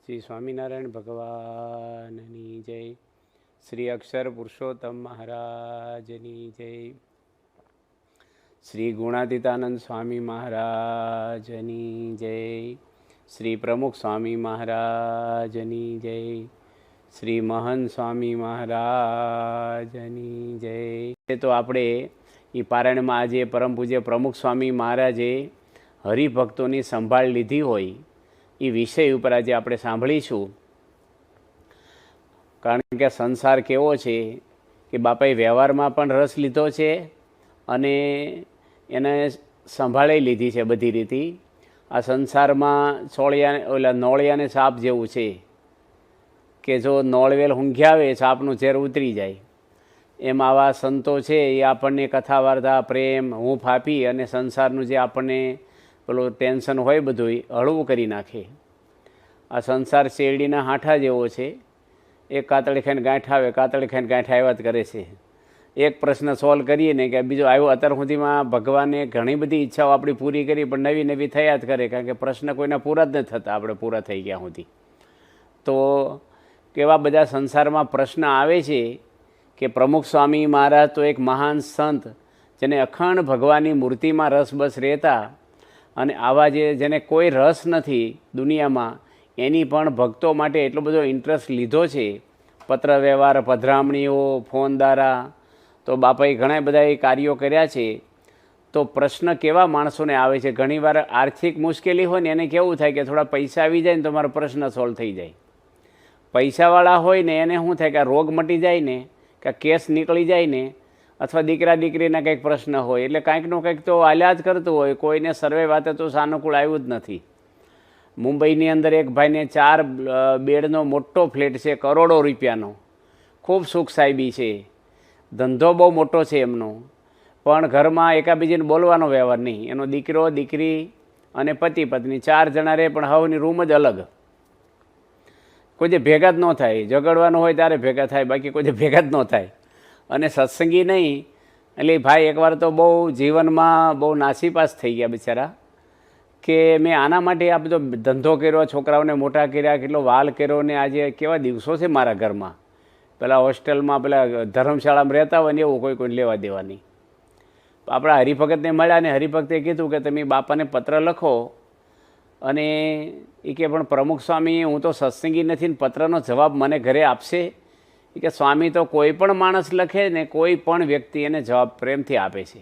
શ્રી સ્વામિનારાયણ ભગવાનની જય. શ્રી અક્ષર પુરુષોત્તમ મહારાજની જય. શ્રી ગુણાતીતાનંદ સ્વામી મહારાજની જય. શ્રી પ્રમુખ સ્વામી મહારાજની જય. શ્રી મહંત સ્વામી મહારાજની જય. તો આપણે એ પારાયણમાં આજે પરમ પૂજ્ય પ્રમુખ સ્વામી મહારાજે હરિભક્તોની સંભાળ લીધી હોય એ વિષય ઉપર આજે આપણે સાંભળીશું. કારણ કે સંસાર કેવો છે કે બાપાએ વ્યવહારમાં પણ રસ લીધો છે અને એને સંભાળી લીધી છે બધી રીતે. આ સંસારમાં નોળિયાને સાપ જેવું છે કે જો નોળવેલ ઊંઘી આવે સાપનું ઝેર ઉતરી જાય. એમ આવા સંતો છે એ આપણને કથા વાર્તા પ્રેમ હૂંફ આપી અને સંસારનું જે આપણને પેલું ટેન્શન હોય બધું હળવું કરી નાખે. આ સંસાર શેરડીના હાંઠા જેવો છે. એક કાતળી ખાઈને ગાંઠ આવે, કાતળી ખાઈને ગાંઠ આવ્યા જ કરે છે. એક પ્રશ્ન સોલ્વ કરીએ ને કે બીજો આવ્યો. અત્યાર સુધીમાં ભગવાને ઘણી બધી ઈચ્છાઓ આપણી પૂરી કરી પણ નવી નવી થયા જ કરે, કારણ કે પ્રશ્ન કોઈના પૂરા જ નથી થતા આપણે પૂરા થઈ ગયા સુધી. તો કેવા બધા સંસારમાં પ્રશ્ન આવે છે કે પ્રમુખ સ્વામી મહારાજ તો એક મહાન સંત જેને અખંડ ભગવાનની મૂર્તિમાં રસ બસ રહેતા, અને આવા જેને કોઈ રસ નથી દુનિયામાં એની પણ ભક્તો માટે એટલો બધો ઇન્ટરેસ્ટ લીધો છે. પત્ર વ્યવહાર, પધરામણીઓ, ફોન દ્વારા તો બાપાએ ઘણા બધા એ કાર્યો કર્યા છે. તો પ્રશ્ન કેવા માણસોને આવે છે, ઘણીવાર આર્થિક મુશ્કેલી હોય ને એને કેવું થાય કે થોડા પૈસા આવી જાય ને તો મારો પ્રશ્ન સોલ્વ થઈ જાય. પૈસાવાળા હોય ને એને શું થાય કે આ રોગ મટી જાય ને, કે કેસ નીકળી જાય ને, અથવા દીકરા દીકરીના કંઈક પ્રશ્ન હોય એટલે કાંઈકનો કંઈક તો હાલ્યા જ કરતું હોય. કોઈને સર્વે વાતે તો સાનુકૂળ આવ્યું જ નથી. મુંબઈની અંદર એક ભાઈને 4 બેડનો મોટો ફ્લેટ છે, કરોડો રૂપિયાનો, ખૂબ સુખ સાહેબી છે, ધંધો બહુ મોટો છે એમનો, પણ ઘરમાં એકાબીજીને બોલવાનો વ્યવહાર નહીં. એનો દીકરો દીકરી અને પતિ પત્ની 4 જણા રહે પણ હવની રૂમ જ અલગ. કોઈ જે ભેગા જ ન થાય. ઝઘડવાનું હોય ત્યારે ભેગા થાય, બાકી કોઈ જે ભેગા જ ન થાય. અને સત્સંગી નહીં. એટલે ભાઈ એકવાર તો બહુ જીવનમાં બહુ નાસીપાસ થઈ ગયા બિચારા, કે મેં આના માટે આ બધો ધંધો કર્યો, છોકરાઓને મોટા કર્યા, કેટલો વાલ કર્યો, ને આજે કેવા દિવસો છે મારા ઘરમાં. પેલા હોસ્ટેલમાં પેલા ધર્મશાળામાં રહેતા હોય ને એવું કોઈ લેવા દેવા નહીં. આપણા હરિભગતને મળ્યા ને હરિભક્તે કીધું કે તમે બાપાને પત્ર લખો. અને એ કે પણ પ્રમુખ સ્વામી હું તો સત્સંગી નથી ને પત્રનો જવાબ મને ઘરે આપશે? એ કે સ્વામી તો કોઈ પણ માણસ લખે ને કોઈ પણ વ્યક્તિ એને જવાબ પ્રેમથી આપે છે.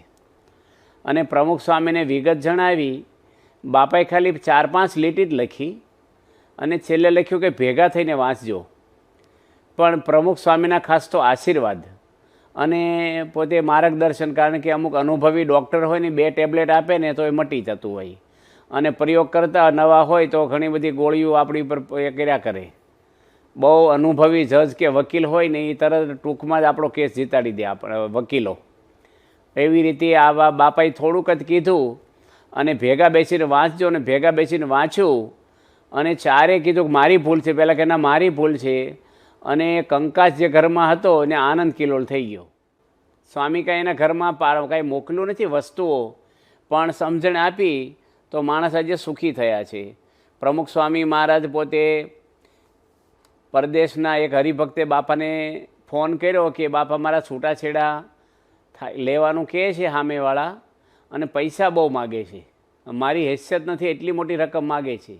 અને પ્રમુખ સ્વામીને વિગત જણાવી. બાપાએ ખાલી 4-5 લીટી જ લખી અને છેલ્લે લખ્યું કે ભેગા થઈને વાંચજો. પણ પ્રમુખ સ્વામીના ખાસ તો આશીર્વાદ અને પોતે માર્ગદર્શન, કારણ કે અમુક અનુભવી ડૉક્ટર હોય ને 2 ટેબ્લેટ આપે ને તો એ મટી જતું હોય, અને પ્રયોગ કરતા નવા હોય તો ઘણી બધી ગોળીઓ આપણી પર એ કર્યા કરે. બહુ અનુભવી જજ કે વકીલ હોય ને એ તરત ટૂંકમાં જ આપણો કેસ જીતાડી દે આપણે વકીલો. એવી રીતે આવા બાપાએ થોડુંક જ કીધું અને ભેગા બેસીને વાંચજો. અને ભેગા બેસીને વાંચ્યું અને 4એ કીધું કે મારી ભૂલ છે. પહેલાં કે ના મારી ભૂલ છે. અને કંકાસ જે ઘરમાં હતો એને આનંદ કિલોલ થઈ ગયો. સ્વામી કાંઈ એના ઘરમાં કાંઈ મોકલ્યું નથી વસ્તુઓ, પણ સમજણ આપી તો માણસ આજે સુખી થયા છે. પ્રમુખ સ્વામી મહારાજ પોતે પરદેશના એક હરિભક્તે બાપાને ફોન કર્યો કે બાપા મારા છૂટાછેડા લેવાનું કહે છે સામેવાળા, અને પૈસા બહુ માગે છે, મારી હેસિયત નથી એટલી મોટી રકમ માગે છે.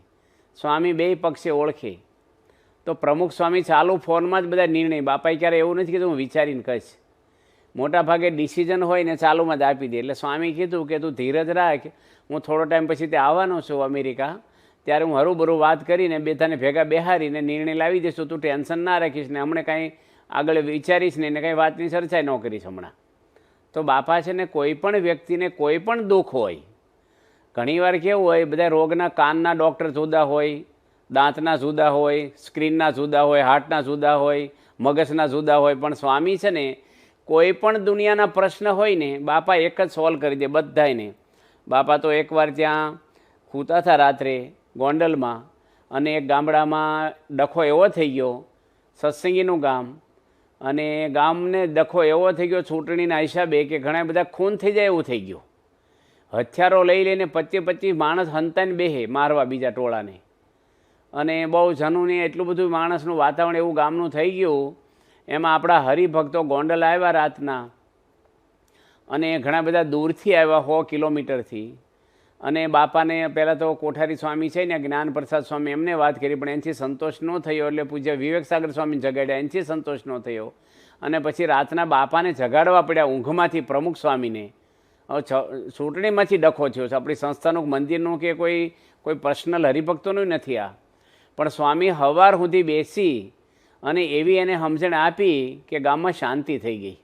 સ્વામી 2 પક્ષે ઓળખે. તો પ્રમુખ સ્વામી ચાલુ ફોનમાં જ બધા નિર્ણય, બાપાએ ક્યારે એવું નથી કીધું હું વિચારીને કહીશ. મોટા ભાગે ડિસિઝન હોય ને ચાલુમાં જ આપી દે. એટલે સ્વામી કીધું કે તું ધીરજ રાખ, હું થોડો ટાઈમ પછી તે આવવાનો છું અમેરિકા, ત્યારે હું હરુબરું વાત કરીને બધાને ભેગા બેહારીને નિર્ણય લાવી દઈશું. તું ટેન્શન ના રાખીશ ને હમણાં કાંઈ આગળ વિચારીશ નહીં ને કાંઈ વાતની ચર્ચા ન કરીશ હમણાં. તો બાપા છે ને કોઈ પણ વ્યક્તિને કોઈ પણ દુઃખ હોય, ઘણીવાર કેવું હોય બધા રોગના કાનના ડૉક્ટર જુદા હોય, દાંતના જુદા હોય, સ્ક્રીનના જુદા હોય, હાર્ટના જુદા હોય, મગજના જુદા હોય, પણ સ્વામી છે ને કોઈ પણ દુનિયાના પ્રશ્ન હોય ને બાપા એક જ સોલ્વ કરી દે બધાને. બાપા તો એકવાર ત્યાં સૂતા હતા રાત્રે ગોંડલમાં, અને એક ગામડામાં ડખો એવો થઈ ગયો, સત્સંગીનું ગામ, અને ગામને ડખો એવો થઈ ગયો ચૂંટણીના હિસાબે કે ઘણા બધા ખૂન થઈ જાય એવું થઈ ગયું. હથિયારો લઈ લઈને 25-25 માણસ હંતાઈને બેહે મારવા બીજા ટોળાને. અને બહુ જનુની એટલું બધું માણસનું વાતાવરણ એવું ગામનું થઈ ગયું. એમાં આપણા હરિભક્તો ગોંડલ આવ્યા રાતના, અને ઘણા બધા દૂરથી આવ્યા 100 કિલોમીટરથી. અને બાપાને પહેલાં તો કોઠારી સ્વામી છે ને જ્ઞાનપ્રસાદ સ્વામી, એમને વાત કરી, પણ એનાથી સંતોષ ન થયો. એટલે પૂજ્ય વિવેકસાગર સ્વામીને જગાડ્યા, એનાથી સંતોષ ન થયો. અને પછી રાતના બાપાને જગાડવા પડ્યા ઊંઘમાંથી, પ્રમુખ સ્વામીને. ચૂંટણીમાંથી ડખો થયો છે, આપણી સંસ્થાનું મંદિરનું કે કોઈ પર્સનલ હરિભક્તોનું નથી આ. પણ સ્વામી સવાર સુધી બેસી અને એવી એને સમજણ આપી કે ગામમાં શાંતિ થઈ ગઈ.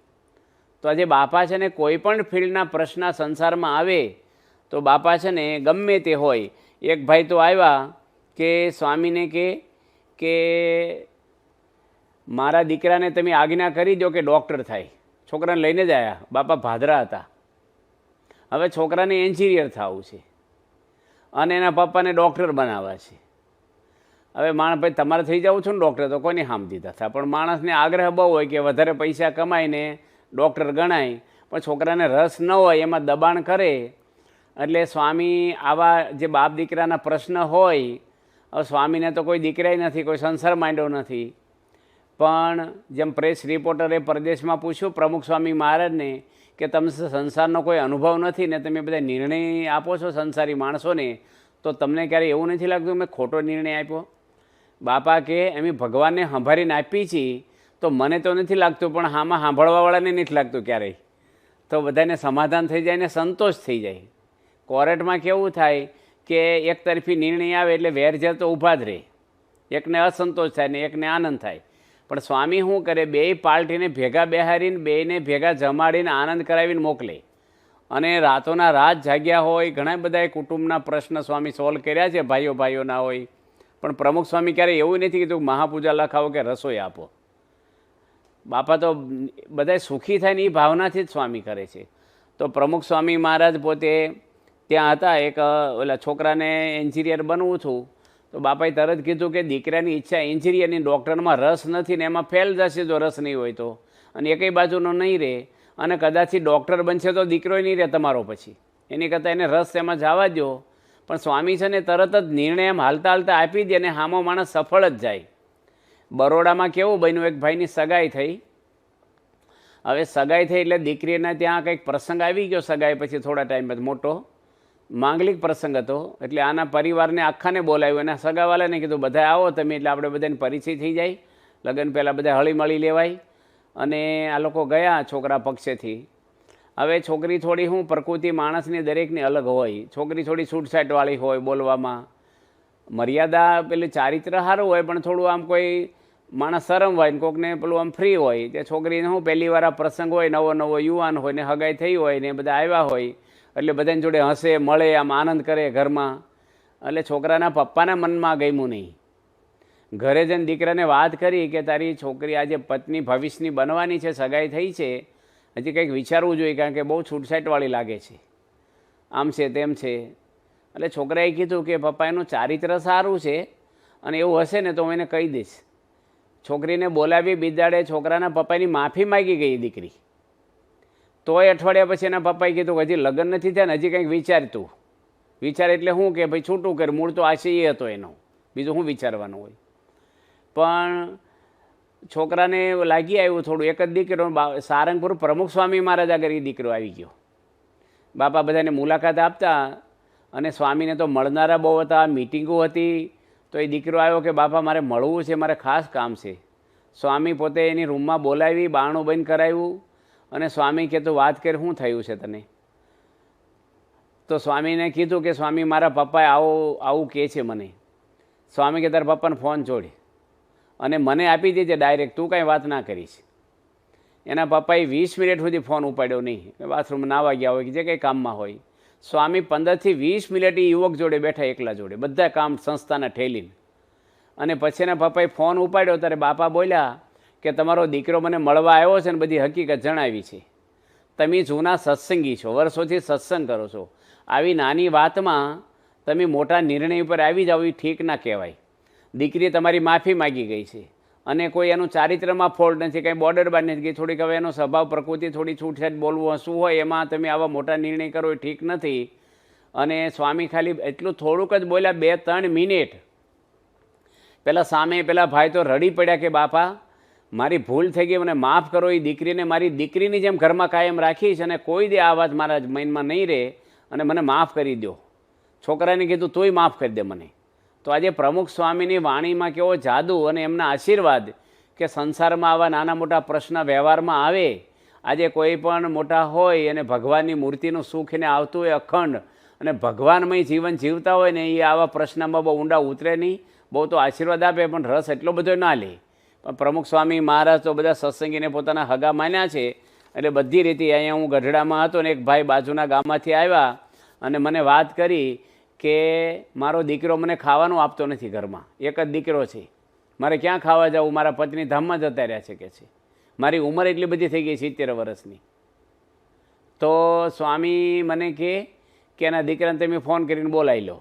તો આજે બાપા છે ને કોઈ પણ ફિલ્ડના પ્રશ્ન સંસારમાં આવે તો બાપા છે ને ગમે તે હોય. એક ભાઈ તો આવ્યા કે સ્વામીને કે મારા દીકરાને તમે આજ્ઞા કરી દો કે ડૉક્ટર થાય. છોકરાને લઈને જ આવ્યા, બાપા ભાદરા હતા. હવે છોકરાને એન્જિનિયર થવું છે અને એના પપ્પાને ડૉક્ટર બનાવવા છે. હવે માણસ ભાઈ તમારે થઈ જવું છું ને ડૉક્ટર, તો કોઈને હામ દીધા હતા. પણ માણસને આગ્રહ બહુ હોય કે વધારે પૈસા કમાઈને ડૉક્ટર ગણાય, પણ છોકરાને રસ ન હોય એમાં દબાણ કરે. એટલે સ્વામી આવા જે બાપ દીકરાના પ્રશ્ન હોય, હવે સ્વામીને તો કોઈ દીકરાય નથી, કોઈ સંસાર માંડ્યો નથી. પણ જેમ પ્રેસ રિપોર્ટરે પરદેશમાં પૂછ્યું પ્રમુખ સ્વામી મહારાજને કે તમને સંસારનો કોઈ અનુભવ નથી ને તમે બધા નિર્ણય આપો છો સંસારી માણસોને, તો તમને ક્યારે એવું નથી લાગતું મેં ખોટો નિર્ણય આપ્યો? બાપા કે એમ ભગવાનને સંભાળીને આપી છીએ તો મને તો નથી લાગતું, પણ આમાં સાંભળવાવાળાને નથી લાગતું ક્યારેય. તો બધાને સમાધાન થઈ જાય ને સંતોષ થઈ જાય. કોર્ટમાં કેવું થાય કે એક તરફી નિર્ણય આવે એટલે વેરઝેર તો ઊભા જ રહે. એકને અસંતોષ થાય ને એકને આનંદ થાય. પણ સ્વામી શું કરે, બેય પાર્ટીને ભેગા બેહારીને બેયને ભેગા જમાડીને આનંદ કરાવીને મોકલે. અને રાતોના રાત જાગ્યા હોય. ઘણા બધા કુટુંબના પ્રશ્ન સ્વામી સોલ્વ કર્યા છે, ભાઈઓના હોય. પણ પ્રમુખ સ્વામી ક્યારેય એવું નથી કીધું મહાપૂજા લખાવો કે રસોઈ આપો. બાપા તો બધા સુખી થાય ને એ ભાવનાથી જ સ્વામી કરે છે. તો પ્રમુખ સ્વામી મહારાજ પોતે ત્યાં હતા. એક ઓલા છોકરાને એન્જિનિયર બનવું છું, તો બાપાએ તરત કીધું કે દીકરાની ઈચ્છા એન્જિનિયરની, ડૉક્ટરમાં રસ નથી ને એમાં ફેલ જશે જો રસ નહીં હોય તો, અને એકેય બાજુનો નહીં રહે. અને કદાચથી ડૉક્ટર બનશે તો દીકરો નહીં રહે તમારો પછી, એની કરતાં એને રસ એમાં જવા દો. પણ સ્વામી છે ને તરત જ નિર્ણય એમ હાલતા હાલતા આપી દે અને હામો માણસ સફળ જ જાય. બરોડામાં કેવું બન્યું, એક ભાઈની સગાઈ થઈ. હવે સગાઈ થઈ એટલે દીકરીના ત્યાં કંઈક પ્રસંગ આવી ગયો. સગાઈ પછી થોડા ટાઈમ બાદ મોટો માંગલિક પ્રસંગ હતો. એટલે આના પરિવારને આખાને બોલાવ્યું, એના સગાવાલાને કીધું બધા આવો તમે, એટલે આપણે બધાને પરિચય થઈ જાય, લગ્ન પહેલાં બધા હળીમળી લેવાય. અને આ લોકો ગયા છોકરા પક્ષેથી. હવે છોકરી થોડી હું પ્રકૃતિ માણસની દરેકની અલગ હોય. છોકરી થોડી છૂટછાટવાળી હોય, બોલવામાં મર્યાદા, પેલું ચારિત્ર સારું હોય, પણ થોડું આમ કોઈ માણસ શરમ હોય ને કોકને પેલું આમ ફ્રી હોય. તે છોકરીને શું પહેલી વાર આ પ્રસંગ હોય, નવો યુવાન હોય ને હગાઈ થઈ હોય ને બધા આવ્યા હોય, એટલે બધાની જોડે હસે મળે, આમ આનંદ કરે ઘરમાં. એટલે છોકરાના પપ્પાના મનમાં ગમ્યું નહીં. ઘરે જઈને દીકરાને વાત કરી કે તારી છોકરી આજે પત્ની ભવિષ્યની બનવાની છે, સગાઈ થઈ છે, હજી કંઈક વિચારવું જોઈએ, કારણ કે બહુ છૂટછાટવાળી લાગે છે, આમ છે તેમ છે. એટલે છોકરાએ કીધું કે પપ્પા એનું ચારિત્ર સારું છે અને એવું હશે ને તો હું એને કહી દઈશ. છોકરીને બોલાવી બિદાડે, છોકરાના પપ્પાની માફી માગી ગઈ દીકરી. તોય અઠવાડિયા પછી એના પપ્પાએ કીધું કે હજી લગ્ન નથી થયા ને હજી કંઈક વિચારતું. વિચાર એટલે શું કે ભાઈ છૂટું કર, મૂળ તો આશય એ હતો એનો, બીજું શું વિચારવાનું હોય. પણ છોકરાને લાગી આવ્યું થોડું. એક જ દીકરો, સારંગપુર પ્રમુખ સ્વામી મહારાજ આગળ એ દીકરો આવી ગયો. બાપા બધાને મુલાકાત આપતા અને સ્વામીને તો મળનારા બહુ હતા, મિટિંગો હતી. તો એ દીકરો આવ્યો કે બાપા મારે મળવું છે, મારે ખાસ કામ છે. સ્વામી પોતે એની રૂમમાં બોલાવી, બારણું બંધ કરાવ્યું અને સ્વામી કે તું વાત કર, શું થયું છે તને? તો સ્વામીને કીધું કે સ્વામી મારા પપ્પાએ આવું કહે છે મને. સ્વામી કે તારા પપ્પાને ફોન જોડે અને મને આપી દેજે ડાયરેક્ટ, તું કાંઈ વાત ના કરીશ. એના પપ્પાએ 20 મિનિટ સુધી ફોન ઉપાડ્યો નહીં, બાથરૂમમાં નાવા ગયા હોય કે જે કંઈ કામમાં હોય. સ્વામી 15 થી 20 મિનિટ એ યુવક જોડે બેઠા, એકલા જોડે, બધા કામ સંસ્થાના ઠેલીને. અને પછી એના પપ્પાએ ફોન ઉપાડ્યો ત્યારે બાપા બોલ્યા કે તમારો દીકરો મને મળવા આવ્યો છે ને બધી હકીકત જણાવી છે. તમે જૂના સત્સંગી છો, વર્ષોથી સત્સંગ કરો છો, આવી નાની વાતમાં તમે મોટા નિર્ણય ઉપર આવી જાઓ એ ઠીક ના કહેવાય. દીકરીએ તમારી માફી માગી ગઈ છે અને કોઈ એનું ચારિત્રમાં ફોલ્ટ નથી, કંઈ બોર્ડર બાર નથી, થોડીક હવે એનો સ્વભાવ પ્રકૃતિ થોડી છૂટછાટ બોલવું હસવું હોય, એમાં તમે આવા મોટા નિર્ણય કરો એ ઠીક નથી. અને સ્વામી ખાલી એટલું થોડુંક જ બોલ્યા, 2-3 મિનિટ. પેલા ભાઈ તો રડી પડ્યા કે બાપા મારી ભૂલ થઈ ગઈ, મને માફ કરો. એ દીકરીને મારી દીકરીની જેમ ઘરમાં કાયમ રાખીશ અને કોઈ દે આ વાત મારા મનમાં નહીં રહે અને મને માફ કરી દો. છોકરાને કીધું તોય માફ કરી દે મને. તો આજે પ્રમુખ સ્વામીની વાણીમાં કેવો જાદુ અને એમના આશીર્વાદ કે સંસારમાં આવા નાના મોટા પ્રશ્ન વ્યવહારમાં આવે. આજે કોઈ પણ મોટા હોય અને ભગવાનની મૂર્તિનું સુખ એને આવતું હોય અખંડ અને ભગવાનમય જીવન જીવતા હોય ને એ આવા પ્રશ્નમાં બહુ ઊંડા ઉતરે નહીં. બહુ તો આશીર્વાદ આપે પણ રસ એટલો બધો ના લે. પણ પ્રમુખ સ્વામી મહારાજ તો બધા સત્સંગીને પોતાના હગા માન્યા છે એટલે બધી રીતે અહીંયા હું ગઢડામાં હતો ને એક ભાઈ બાજુના ગામમાંથી આવ્યા અને મને વાત કરી કે મારો દીકરો મને ખાવાનું આપતો નથી ઘરમાં, એક જ દીકરો છે, મારે ક્યાં ખાવા જવું, મારા પત્ની ધામમાં જતા રહ્યા છે કે છે, મારી ઉંમર એટલી બધી થઈ ગઈ 70 વર્ષની. તો સ્વામી મને કે એના દીકરાને તમે ફોન કરીને બોલાવી લો.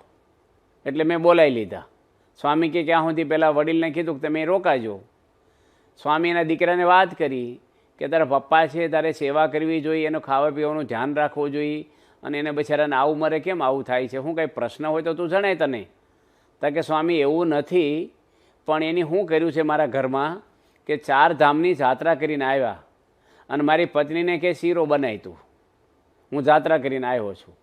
એટલે મેં બોલાવી લીધા. સ્વામી કે ક્યાં સુધી પહેલાં વડીલને કીધું કે તમે રોકાજો. સ્વામી એના દીકરાને વાત કરી કે તારા પપ્પા છે, તારે સેવા કરવી જોઈએ, એનું ખાવા પીવાનું ધ્યાન રાખવું જોઈએ અને એને બિચારાને આવું મરે કેમ આવું થાય છે, શું કંઈ પ્રશ્ન હોય તો તું જણાય તને. તો કે સ્વામી એવું નથી, પણ એની શું કર્યું છે મારા ઘરમાં કે 4 ધામની જાત્રા કરીને આવ્યા અને મારી પત્નીને કે શીરો બનાવી તું, હું જાત્રા કરીને આવ્યો છું.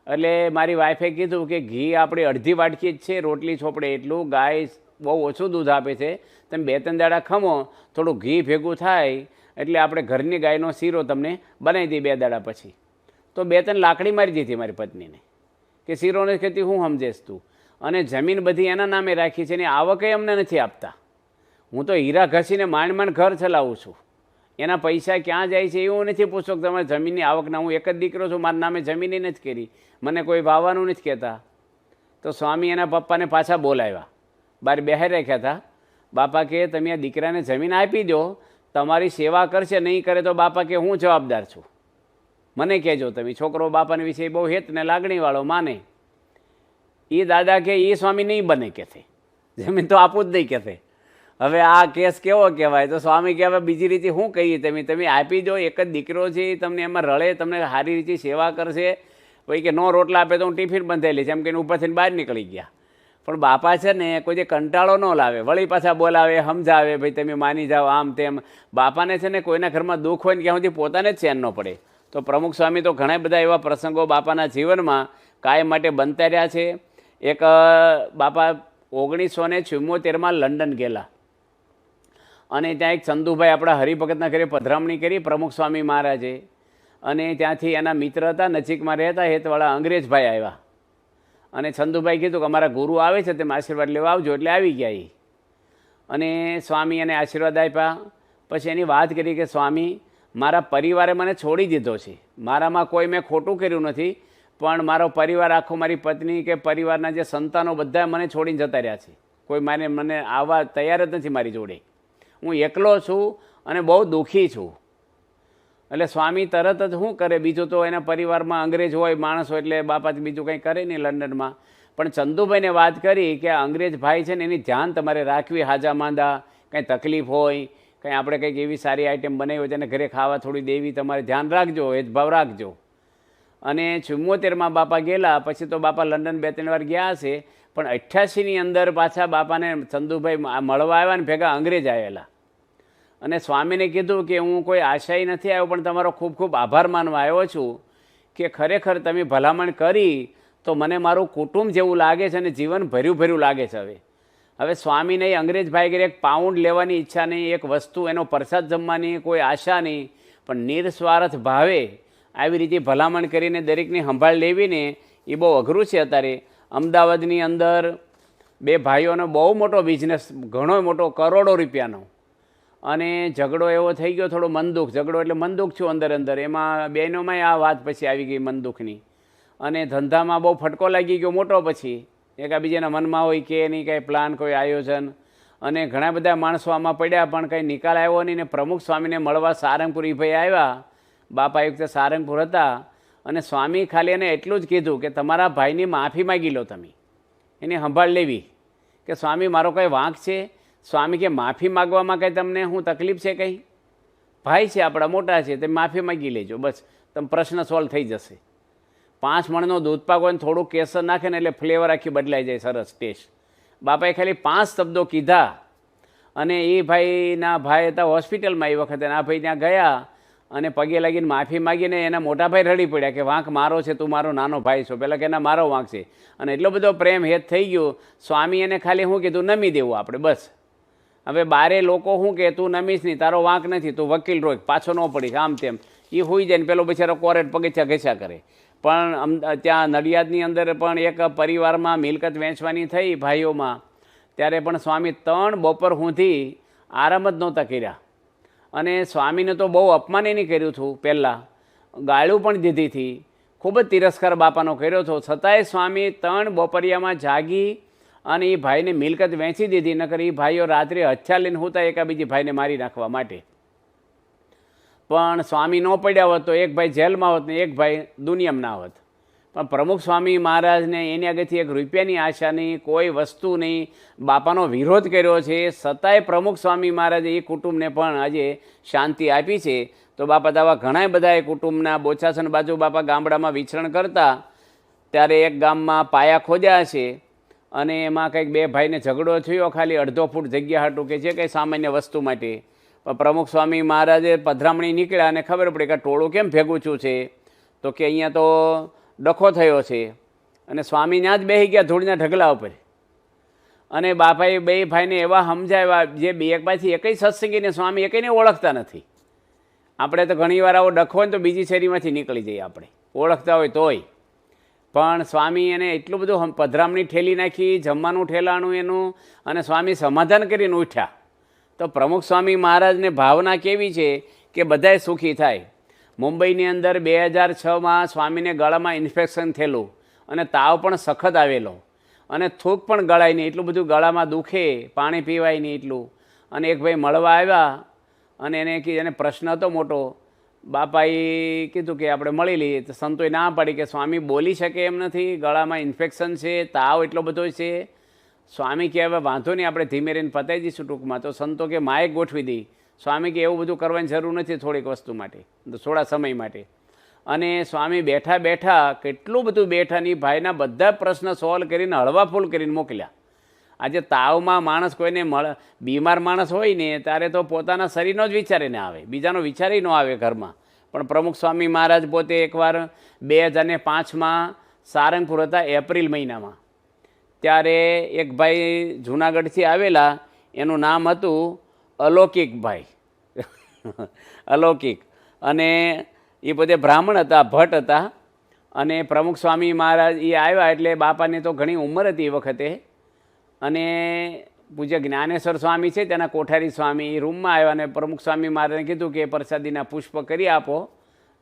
એટલે મારી વાઈફે કીધું કે ઘી આપણે અડધી વાટકી જ છે, રોટલી ચોપડે એટલું, ગાય બહુ ઓછું દૂધ આપે છે, તમે 2-3 દાડા ખમો, થોડું ઘી ભેગું થાય એટલે આપણે ઘરની ગાયનો શીરો તમને બનાવી દઈએ 2 દાડા પછી. તો 2-3 લાકડી મારી દીધી મારી પત્નીને કે શીરો નથી ખેતી, હું સમજેશ તું. અને જમીન બધી એના નામે રાખી છે ને આવકે અમને નથી આપતા. હું તો હીરા ઘસીને માંડ ઘર ચલાવું છું, એના પૈસા ક્યાં જાય છે એવું નથી પૂછો કે તમારે જમીનની આવકના. હું એક જ દીકરો છું, મારા નામે જમીન નથી કરી, મને કોઈ વાવવાનું નથી કહેતા. તો સ્વામી એના પપ્પાને પાછા બોલાવ્યા, બહાર બેહાર રાખ્યા હતા. બાપા કે તમે આ દીકરાને જમીન આપી દો, તમારી સેવા કરશે, નહીં કરે તો બાપા કે હું જવાબદાર છું, મને કહેજો તમે. છોકરો બાપાને વિશે બહુ હેત ને લાગણીવાળો માને. એ દાદા કે એ સ્વામી નહીં બને કહેશે, જમીન તો આપું જ નહીં કહેશે. હવે આ કેસ કેવો કહેવાય? તો સ્વામી કે હવે બીજી રીતે શું કહીએ, તમે આપી દો, એક જ દીકરો છે, તમને એમાં રળે, તમને સારી રીતે સેવા કરશે. પછી કે નો રોટલા આપે તો હું ટિફિન બંધાયેલી છે એમ કે ઉપરથી બહાર નીકળી ગયા. પણ બાપા છે ને કોઈ જે કંટાળો ન લાવે, વળી પાછા બોલાવે, સમજાવે, ભાઈ તમે માની જાઓ આમ તેમ. બાપાને છે ને કોઈના ઘરમાં દુઃખ હોય ને ક્યાં સુધી પોતાને જ ચેન ન પડે. તો પ્રમુખ સ્વામી તો ઘણા બધા એવા પ્રસંગો બાપાના જીવનમાં કાયમ માટે બનતા રહ્યા છે. એક બાપા 1974માં લંડન ગયેલા અને ત્યાં એક ચંદુભાઈ આપણા હરિભગતના ઘરે પધરામણી કરી પ્રમુખ સ્વામી મહારાજે. અને ત્યાંથી એના મિત્ર હતા, નજીકમાં રહેતા હેતવાળા અંગ્રેજભાઈ આવ્યા અને ચંદુભાઈ કીધું કે અમારા ગુરુ આવે છે, તમે આશીર્વાદ લેવા આવજો. એટલે આવી ગયા એ અને સ્વામી એને આશીર્વાદ આપ્યા. પછી એની વાત કરી કે સ્વામી મારા પરિવારે મને છોડી દીધો છે, મારામાં કોઈ મેં ખોટું કર્યું નથી, પણ મારો પરિવાર આખો, મારી પત્ની કે પરિવારના જે સંતાનો બધા મને છોડીને જતા રહ્યા છે, કોઈ મને આવવા તૈયાર જ નથી મારી જોડે, હું એકલો છું અને બહુ દુઃખી છું. એટલે સ્વામી તરત જ શું કરે, બીજું તો એના પરિવારમાં અંગ્રેજ હોય માણસ હોય એટલે બાપા બીજું કંઈ કરે નહીં લંડનમાં. પણ ચંદુભાઈને વાત કરી કે આ અંગ્રેજ ભાઈ છે ને એની ધ્યાન તમારે રાખવી, હાજા માંદા કંઈ તકલીફ હોય, કંઈ આપણે કંઈક એવી સારી આઈટમ બનાવી હોય તેને ઘરે ખાવા થોડી દેવી, તમારે ધ્યાન રાખજો, હેદભાવ રાખજો. અને 74માં બાપા ગયેલા. પછી તો બાપા લંડન 2-3 વાર ગયા હશે, પણ 88ની અંદર પાછા બાપાને ચંદુભાઈ મળવા આવ્યા ને ભેગા અંગ્રેજ આવેલા. અને સ્વામીને કીધું કે હું કોઈ આશાય નથી આવ્યો, પણ તમારો ખૂબ ખૂબ આભાર માનવા આવ્યો છું કે ખરેખર તમે ભલામણ કરી તો મને મારું કુટુંબ જેવું લાગે છે અને જીવન ભર્યું લાગે છે. હવે સ્વામીને એ અંગ્રેજ ભાઈ ઘરે 1 પાઉન્ડ લેવાની ઈચ્છા નહીં, એક વસ્તુ એનો પ્રસાદ જમવાની કોઈ આશા નહીં, પણ નિસ્વાર્થ ભાવે આવી રીતે ભલામણ કરીને દરેકની સંભાળ લેવીને એ બહુ અઘરું છે. અત્યારે અમદાવાદની અંદર 2 ભાઈઓનો બહુ મોટો બિઝનેસ, ઘણો મોટો, કરોડો રૂપિયાનો, અને ઝઘડો એવો થઈ ગયો, થોડો મનદુખ ઝઘડો, એટલે મનદુખ છું અંદર. એમાં બેનોમાંય આ વાત પછી આવી ગઈ મનદુખની, અને ધંધામાં બહુ ફટકો લાગી ગયો મોટો. પછી એકાબીજાના મનમાં હોય કે નહીં કાંઈ પ્લાન, કોઈ આયોજન, અને ઘણા બધા માણસો આમાં પડ્યા પણ કંઈ નિકાલ આવ્યો નહીં. ને પ્રમુખ સ્વામીને મળવા સારંગપુર એ ભાઈ આવ્યા, બાપા એક સારંગપુર હતા, અને સ્વામી ખાલી એને એટલું જ કીધું કે તમારા ભાઈની માફી માગી લો, તમે એની સંભાળ લેવી. કે સ્વામી મારો કંઈ વાંક છે? સ્વામી કે માફી માગવામાં કંઈ તમને શું તકલીફ છે? કંઈ ભાઈ છે આપણા, મોટા છે, તમે માફી માગી લેજો, બસ તમે પ્રશ્ન સોલ્વ થઈ જશે. 5 મણનો દૂધ પાક હોય ને થોડુંક કેસર નાખે ને એટલે ફ્લેવર આખી બદલાઈ જાય, સરસ ટેસ્ટ. બાપાએ ખાલી 5 શબ્દો કીધા અને એ ભાઈના ભાઈ હતા હોસ્પિટલમાં એ વખતે, આ ભાઈ ત્યાં ગયા અને પગે લાગીને માફી માગીને એના મોટા ભાઈ રડી પડ્યા કે વાંક મારો છે, તું મારો નાનો ભાઈ છો. પહેલાં કે એના મારો વાંક છે. અને એટલો બધો પ્રેમ હેત થઈ ગયો. સ્વામી એને ખાલી શું કીધું, નમી દેવું આપણે બસ. હવે બારે લોકો શું કે તું નમીશ નહીં, તારો વાંક નથી, તું વકીલ રોક, પાછો ન પડીશ, આમ તેમ. એ હોઈ જાય ને પેલો બિચારો કોરેટ પગથિયા ઘસ્યા કરે. પણ ત્યાં નડિયાદની અંદર પણ એક પરિવારમાં મિલકત વેચવાની થઈ ભાઈઓમાં, ત્યારે પણ સ્વામી 3 બપોર સુધી આરામ જ નહોતા કર્યા. અને સ્વામીને તો બહુ અપમાન એની કર્યું હતું, પહેલાં ગાળું પણ દીધી હતી, ખૂબ જ તિરસ્કાર બાપાનો કર્યો હતો. છતાંય સ્વામી 3 બપોરિયામાં જાગી અને એ ભાઈને મિલકત વેચી દીધી. નકર એ ભાઈઓ રાત્રે હથિયાર લઈને હોતા એકાબીજી ભાઈને મારી નાખવા માટે. પણ સ્વામી ન પડ્યા હોત તો એક ભાઈ જેલમાં હોત ને એક ભાઈ દુનિયામાં ના હોત. પણ પ્રમુખ સ્વામી મહારાજને એની આગળથી 1 રૂપિયાની આશા નહીં, કોઈ વસ્તુ નહીં, બાપાનો વિરોધ કર્યો છે, છતાંય પ્રમુખ સ્વામી મહારાજે એ કુટુંબને પણ આજે શાંતિ આપી છે. તો બાપા દાવા ઘણા બધા એ કુટુંબના બોચાસન બાજુ બાપા ગામડામાં વિચરણ કરતા, ત્યારે એક ગામમાં પાયા ખોદ્યા છે અને એમાં કંઈક 2 ભાઈને ઝઘડો થયો, ખાલી અડધો ફૂટ જગ્યા હાટું કે જે કંઈ સામાન્ય વસ્તુ માટે. પણ પ્રમુખ સ્વામી મહારાજે પધરામણી નીકળ્યા અને ખબર પડી કે ટોળું કેમ ભેગું થયું છે, તો કે અહીંયા તો ડખો થયો છે. અને સ્વામી ત્યાં જ બેસી ગયા ધૂળના ઢગલા ઉપર. અને બાપાએ 2 ભાઈને એવા સમજાવ્યા, જે એક પાછી એકઈ સત્સંગીને સ્વામી એકઈને ઓળખતા નથી. આપણે તો ઘણીવાર આવો ડખો હોય ને તો બીજી શેરીમાંથી નીકળી જઈએ, આપણે ઓળખતા હોય તોય. પણ સ્વામી એને એટલું બધું પધરામણી ઠેલી નાખી, જમવાનું ઠેલાણું એનું, અને સ્વામી સમાધાન કરીને ઉઠ્યા. તો પ્રમુખ સ્વામી મહારાજને ભાવના કેવી છે કે બધાય સુખી થાય. મુંબઈની અંદર 2006માં સ્વામીને ગળામાં ઇન્ફેક્શન થયેલું અને તાવ પણ સખત આવેલો અને થૂક પણ ગળાય નહીં, એટલું બધું ગળામાં દુખે, પાણી પીવાય નહીં એટલું. અને એક ભાઈ મળવા આવ્યા અને એને પ્રશ્ન હતો મોટો. બાપાએ કીધું કે આપણે મળી લઈએ. તો સંતોએ ના પાડી કે સ્વામી બોલી શકે એમ નથી, ગળામાં ઇન્ફેક્શન છે, તાવ એટલો બધો છે. સ્વામી કે હવે વાંધો નહીં, આપણે ધીમે રહીને પતાવી દઈશું ટૂંકમાં. તો સંતો કે માયક ગોઠવી દઈ. સ્વામી કે એવું બધું કરવાની જરૂર નથી, થોડીક વસ્તુ માટે, થોડા સમય માટે. અને સ્વામી બેઠા બેઠા કેટલું બધું બેઠા ની ભાઈના બધા પ્રશ્ન સોલ્વ કરીને હળવા ફૂલ કરીને મોકલ્યા. આજે તાવમાં માણસ કોઈને બીમાર માણસ હોય ને ત્યારે તો પોતાના શરીરનો જ વિચારીને આવે, બીજાનો વિચારી ન આવે ઘરમાં. પણ પ્રમુખ સ્વામી મહારાજ પોતે એકવાર 2005માં સારંગપુર હતા, એપ્રિલ મહિનામાં. ત્યારે એક ભાઈ જૂનાગઢથી આવેલા, એનું નામ હતું અલૌકિકભાઈ અલૌકિક. અને એ પોતે બ્રાહ્મણ હતા, ભટ્ટ હતા. અને પ્રમુખ સ્વામી મહારાજ એ આવ્યા એટલે બાપાની તો ઘણી ઉંમર હતી એ વખતે. અને પૂજ્ય જ્ઞાનેશ્વર સ્વામી છે તેના કોઠારી સ્વામી એ રૂમમાં આવ્યા અને પ્રમુખ સ્વામી મહારાજને કીધું કે પ્રસાદીના પુષ્પ કરી આપો.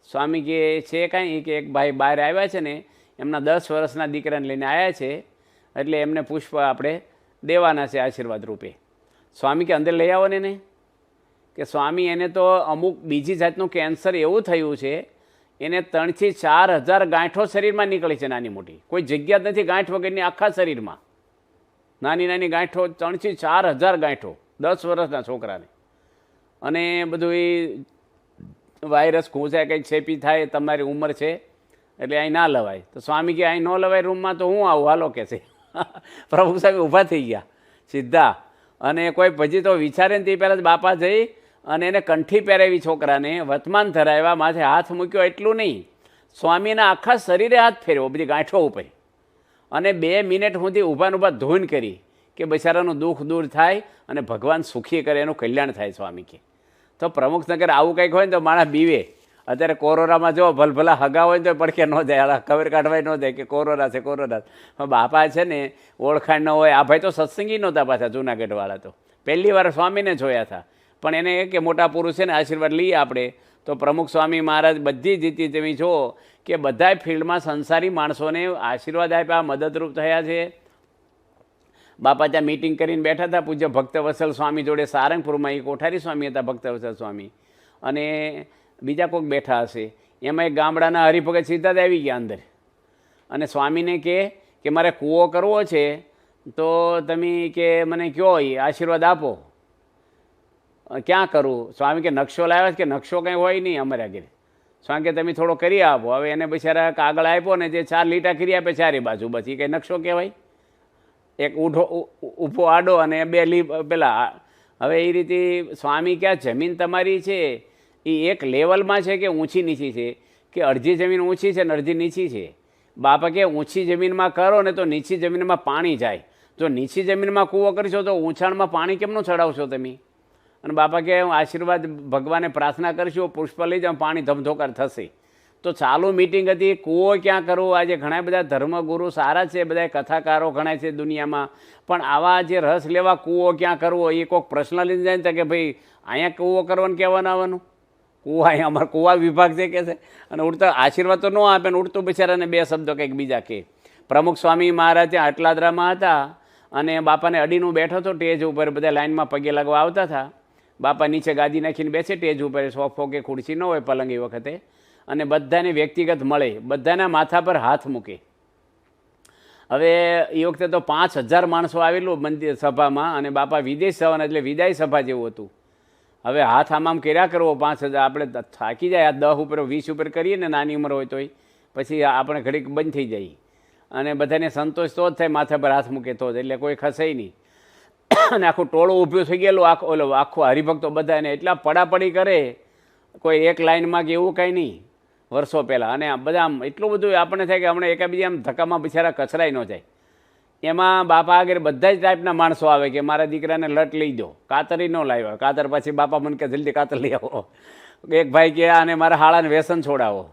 સ્વામી કે છે કાંઈ કે એક ભાઈ બહાર આવ્યા છે ને, એમના 10 વર્ષના દીકરાને લઈને આવ્યા છે, એટલે એમને પુષ્પ આપણે દેવાના છે આશીર્વાદ રૂપે. સ્વામી કે અંદર લઈ આવો ને. કે સ્વામી એને તો અમુક બીજી જાતનું કેન્સર એવું થયું છે, એને 3 થી 4 હજાર ગાંઠો શરીરમાં નીકળી છે, નાની મોટી, કોઈ જગ્યા જ નથી ગાંઠ વગરની આખા શરીરમાં. નાની નાની ગાંઠો, 3 થી 4 હજાર ગાંઠો 10 વર્ષના છોકરાને. અને બધું એ વાયરસ ઘૂંસાય, કંઈક ચેપી થાય, તમારી ઉંમર છે એટલે અહીં ના લવાય. તો સ્વામી કે અહીં ન લવાય રૂમમાં, તો હું આવું હાલો કે છે. પ્રભુ સાહેબ ઊભા થઈ ગયા સીધા. અને કોઈ પછી તો વિચારે ને તે પહેલાં જ બાપા જઈ અને એને કંઠી પહેરાવી, છોકરાને વર્તમાન ધરાવ્યા, માથે હાથ મૂક્યો, એટલું નહીં, સ્વામીના આખા શરીરે હાથ ફેરવો બધી ગાંઠો ઉપર. અને 2 મિનિટ સુધી ઊભા ઊભા ધોન કરી કે બિચારાનું દુઃખ દૂર થાય અને ભગવાન સુખી કરે, એનું કલ્યાણ થાય. સ્વામી કે તો પ્રમુખનગર આવું કંઈક હોય ને તો માણસ બીવે. અત્યારે કોરોનામાં જો ભલભલા હગા હોય ને તો પડખે ન જાય, ખબર કાઢવાય ન જાય કે કોરોના છે કોરોના. બાપા છે ને ઓળખાણ ન હોય. આ ભાઈ તો સત્સંગી નહોતા પાછા, જૂનાગઢવાળા તો પહેલી વાર સ્વામીને જોયા હતા. પણ એને કે મોટા પુરુષ છે ને આશીર્વાદ લઈએ આપણે. તો પ્રમુખ સ્વામી મહારાજ બધી જીતી, તમે જો કે બધા ફિલ્ડમાં સંસારી માણસોને આશીર્વાદ આપ્યા, મદદરૂપ થયા છે. બાપા ત્યાં મિટિંગ કરીને બેઠા હતા પૂજ્ય ભક્તવત્સલ સ્વામી જોડે સારંગપુરમાં. એ કોઠારી સ્વામી હતા, ભક્તવત્સલ સ્વામી, અને બીજા કોઈક બેઠા હશે. એમાં એક ગામડાના હરિભગત સીધા જ આવી ગયા અંદર. અને સ્વામીને કે મારે કૂવો કરવો છે, તો તમે કે મને કહો, એ આશીર્વાદ આપો, ક્યાં કરું? સ્વામી કે નકશો લાવ્યા છે? કે નકશો કંઈ હોય નહીં અમારે આગળ. સ્વામી કે તમે થોડો કરી આપો. હવે એને બિચારા કાગળ આપ્યો ને જે 4 લીટા કરી આપે ચારે બાજુ, બસ એ કંઈ નકશો કહેવાય? એક ઊભો આડો અને બે પેલા. હવે એ રીતે સ્વામી કે આ જમીન તમારી છે એ એક લેવલમાં છે કે ઊંચી નીચી છે, કે અડધી જમીન ઊંચી છે ને અડધી નીચી છે. બાપા કે ઊંચી જમીનમાં કરો ને તો નીચી જમીનમાં પાણી જાય, જો નીચી જમીનમાં કૂવો કરશો તો ઊંચાણમાં પાણી કેમનું ચડાવશો તમે? અને બાપા કે હું આશીર્વાદ ભગવાને પ્રાર્થના કરશું, પુષ્પ લઈ જાઉં, પાણી ધમધોકાર થશે. તો ચાલુ મિટિંગ હતી, કૂવો ક્યાં કરવો. આજે ઘણા બધા ધર્મગુરુ સારા છે, બધા કથાકારો ઘણા છે દુનિયામાં, પણ આવા જે રસ લેવા કૂવો ક્યાં કરવો એ કોઈક પ્રશ્ન લઈને જાય ને કે ભાઈ અહીંયા કૂવો કરવાનું કહેવાનું આવવાનું, કૂવા અહીંયા અમારા કૂવા વિભાગ છે કે છે. અને ઉડતા આશીર્વાદ તો ન આપે ને ઉડતું બિચારાને બે શબ્દો કંઈક બીજા કહે. પ્રમુખ સ્વામી મહારાજ ત્યાં અટલાદરામાં હતા અને બાપાને અડીનું બેઠો હતો ટેજ ઉપર, બધા લાઈનમાં પગે લાગવા આવતા હતા. બાપા નીચે ગાદી નાખીને બેસે ટેજ ઉપર, સોફો કે ખુરશી ન હોય પલંગ એ વખતે, અને બધાને વ્યક્તિગત મળે, બધાના માથા પર હાથ મૂકે. હવે એ વખતે તો 5000 માણસો આવેલું મંદિર સભામાં, અને બાપા વિદેશ જવાના એટલે વિદાય સભા જેવું હતું. હવે હાથ આમ કર્યા કરવો 5000, આપણે થાકી જાય, 10 ઉપર 20 ઉપર કરીએ ને નાની ઉંમર હોય તોય, પછી આપણે ઘડીક બંધ થઈ જાય. અને બધાને સંતોષ તો જ થાય, માથા પર હાથ મૂકે તો જ, એટલે કોઈ ખસાય નહીં. અને આખું ટોળું ઊભું થઈ ગયેલું, આખું હરિભક્તો બધાને એટલા પડાપડી કરે, કોઈ એક લાઇનમાં કે એવું કાંઈ નહીં વર્ષો પહેલાં. અને બધા આમ એટલું બધું આપણને થાય કે હમણાં એકાબીજા આમ ધક્કામાં બિચારા કચરાઈ ન જાય. એમાં બાપા આગળ બધા જ ટાઈપના માણસો આવે કે મારા દીકરાને લટ લઈ દો, કાતરી ન લાવ્યો, કાતર પછી બાપા મને કે જલ્દી કાતર લઈ આવો. એક ભાઈ કે અને મારા હાળાને વ્યસન છોડાવો,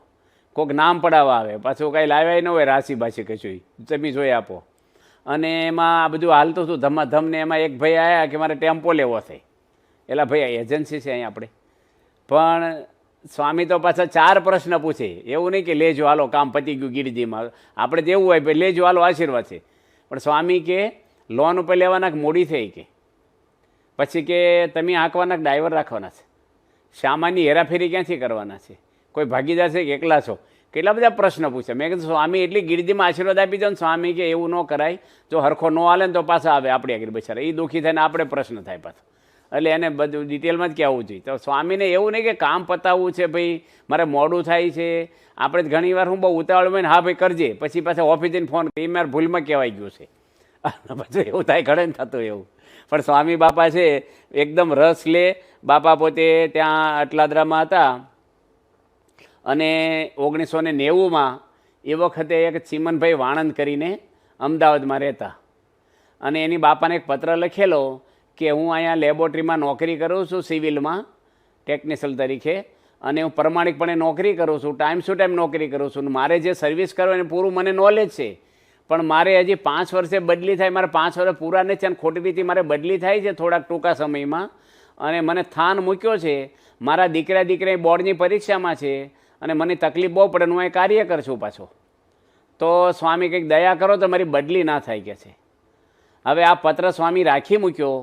કોઈક નામ પડાવવા આવે, પાછું કાંઈ લાવ્યા ન હોય રાશિ બાશી કશું, તમે જોઈ આપો. અને એમાં આ બધું હાલતું હતું ધમાધમ. ને એમાં એક ભાઈ આવ્યા કે મારે ટેમ્પો લેવો છે. એટલે ભાઈ એજન્સી છે અહીં આપણે, પણ સ્વામી તો પાછા 4 પ્રશ્ન પૂછે. એવું નહીં કે લેજો હાલો કામ પતી ગયું ગીરજીમાં, આપણે જેવું હોય ભાઈ લેજો હાલો આશીર્વાદ છે. પણ સ્વામી કે લોન ઉપર લેવાના કે મોડી થઈ કે, પછી કે તમે હાંકવાના ડ્રાઈવર રાખવાના છે, સામાનની હેરાફેરી ક્યાંથી કરવાના છે, કોઈ ભાગીદાર છે કે એકલા છો, કેટલા બધા પ્રશ્ન પૂછે. મેં કીધું સ્વામી એટલી ગીરજીમાં આશીર્વાદ આપી દો ને. સ્વામી કે એવું ન કરાય, જો હરખો ન હાલે ને તો પાછા આવે આપણી આગળ બિચારા, એ દુઃખી થાય ને આપણે પ્રશ્ન થાય પાછો. એટલે એને બધું ડિટેલમાં જ કહેવું જોઈએ. તો સ્વામીને એવું નહીં કે કામ પતાવવું છે ભાઈ, મારે મોડું થાય છે. આપણે જ ઘણી વાર હું બહુ ઉતાવળ હોય ને, હા ભાઈ કરજે, પછી પાછા ઓફિસને ફોન કરી, મારે ભૂલમાં કહેવાઈ ગયું છે. પછી એવું થાય, ઘણે થતું એવું. પણ સ્વામી બાપા છે એકદમ રસ લે. બાપા પોતે ત્યાં અટલાદરામાં હતા અને 1990માં એ વખતે એક ચીમનભાઈ વાણંદ કરીને અમદાવાદમાં રહેતા, અને એની બાપાને એક પત્ર લખેલો કે હું અહીંયા લેબોરેટરીમાં નોકરી કરું છું, સિવિલમાં ટેકનિશિયન તરીકે, અને હું પ્રમાણિકપણે નોકરી કરું છું, ટાઈમ ટુ ટાઈમ નોકરી કરું છું. મારે જે સર્વિસ કરો એને પૂરું મને નોલેજ છે, પણ મારે હજી 5 વર્ષે બદલી થાય, મારે 5 વર્ષ પૂરા નથી છે, અને ખોટી રીતે મારે બદલી થાય છે થોડાક ટૂંકા સમયમાં, અને મને થાન મૂક્યો છે. મારા દીકરા બોર્ડની પરીક્ષામાં છે અને મને તકલીફ બહુ પડે, હું એ કાર્યકર છું પાછો. તો સ્વામી કંઈક દયા કરો તો મારી બદલી ના થાય કે છે. હવે આ પત્ર સ્વામી રાખી મૂક્યો,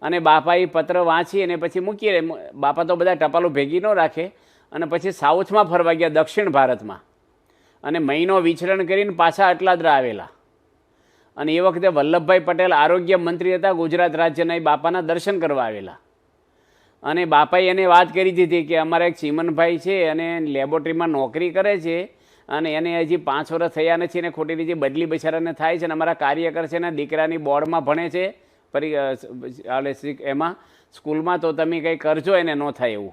અને બાપા એ પત્ર વાંચી અને પછી મૂકી. બાપા તો બધા ટપાલો ભેગી ન રાખે, અને પછી સાઉથમાં ફરવા ગયા, દક્ષિણ ભારતમાં, અને મહિનો વિચરણ કરીને પાછા અટલાદરા આવેલા. અને એ વખતે વલ્લભભાઈ પટેલ આરોગ્ય મંત્રી હતા ગુજરાત રાજ્યના, એ બાપાના દર્શન કરવા આવેલા. અને બાપાએ એને વાત કરી દીધી કે અમારા એક ચીમનભાઈ છે અને લેબોરેટરીમાં નોકરી કરે છે, અને એને હજી 5 વર્ષ થયા નથી, અને ખોટી રીતે બદલી બિચારાને થાય છે, અને અમારા કાર્યકર છે ને દીકરાની બોર્ડમાં ભણે છે એમાં સ્કૂલમાં, તો તમે કંઈ કરજો, એને ન થાય એવું.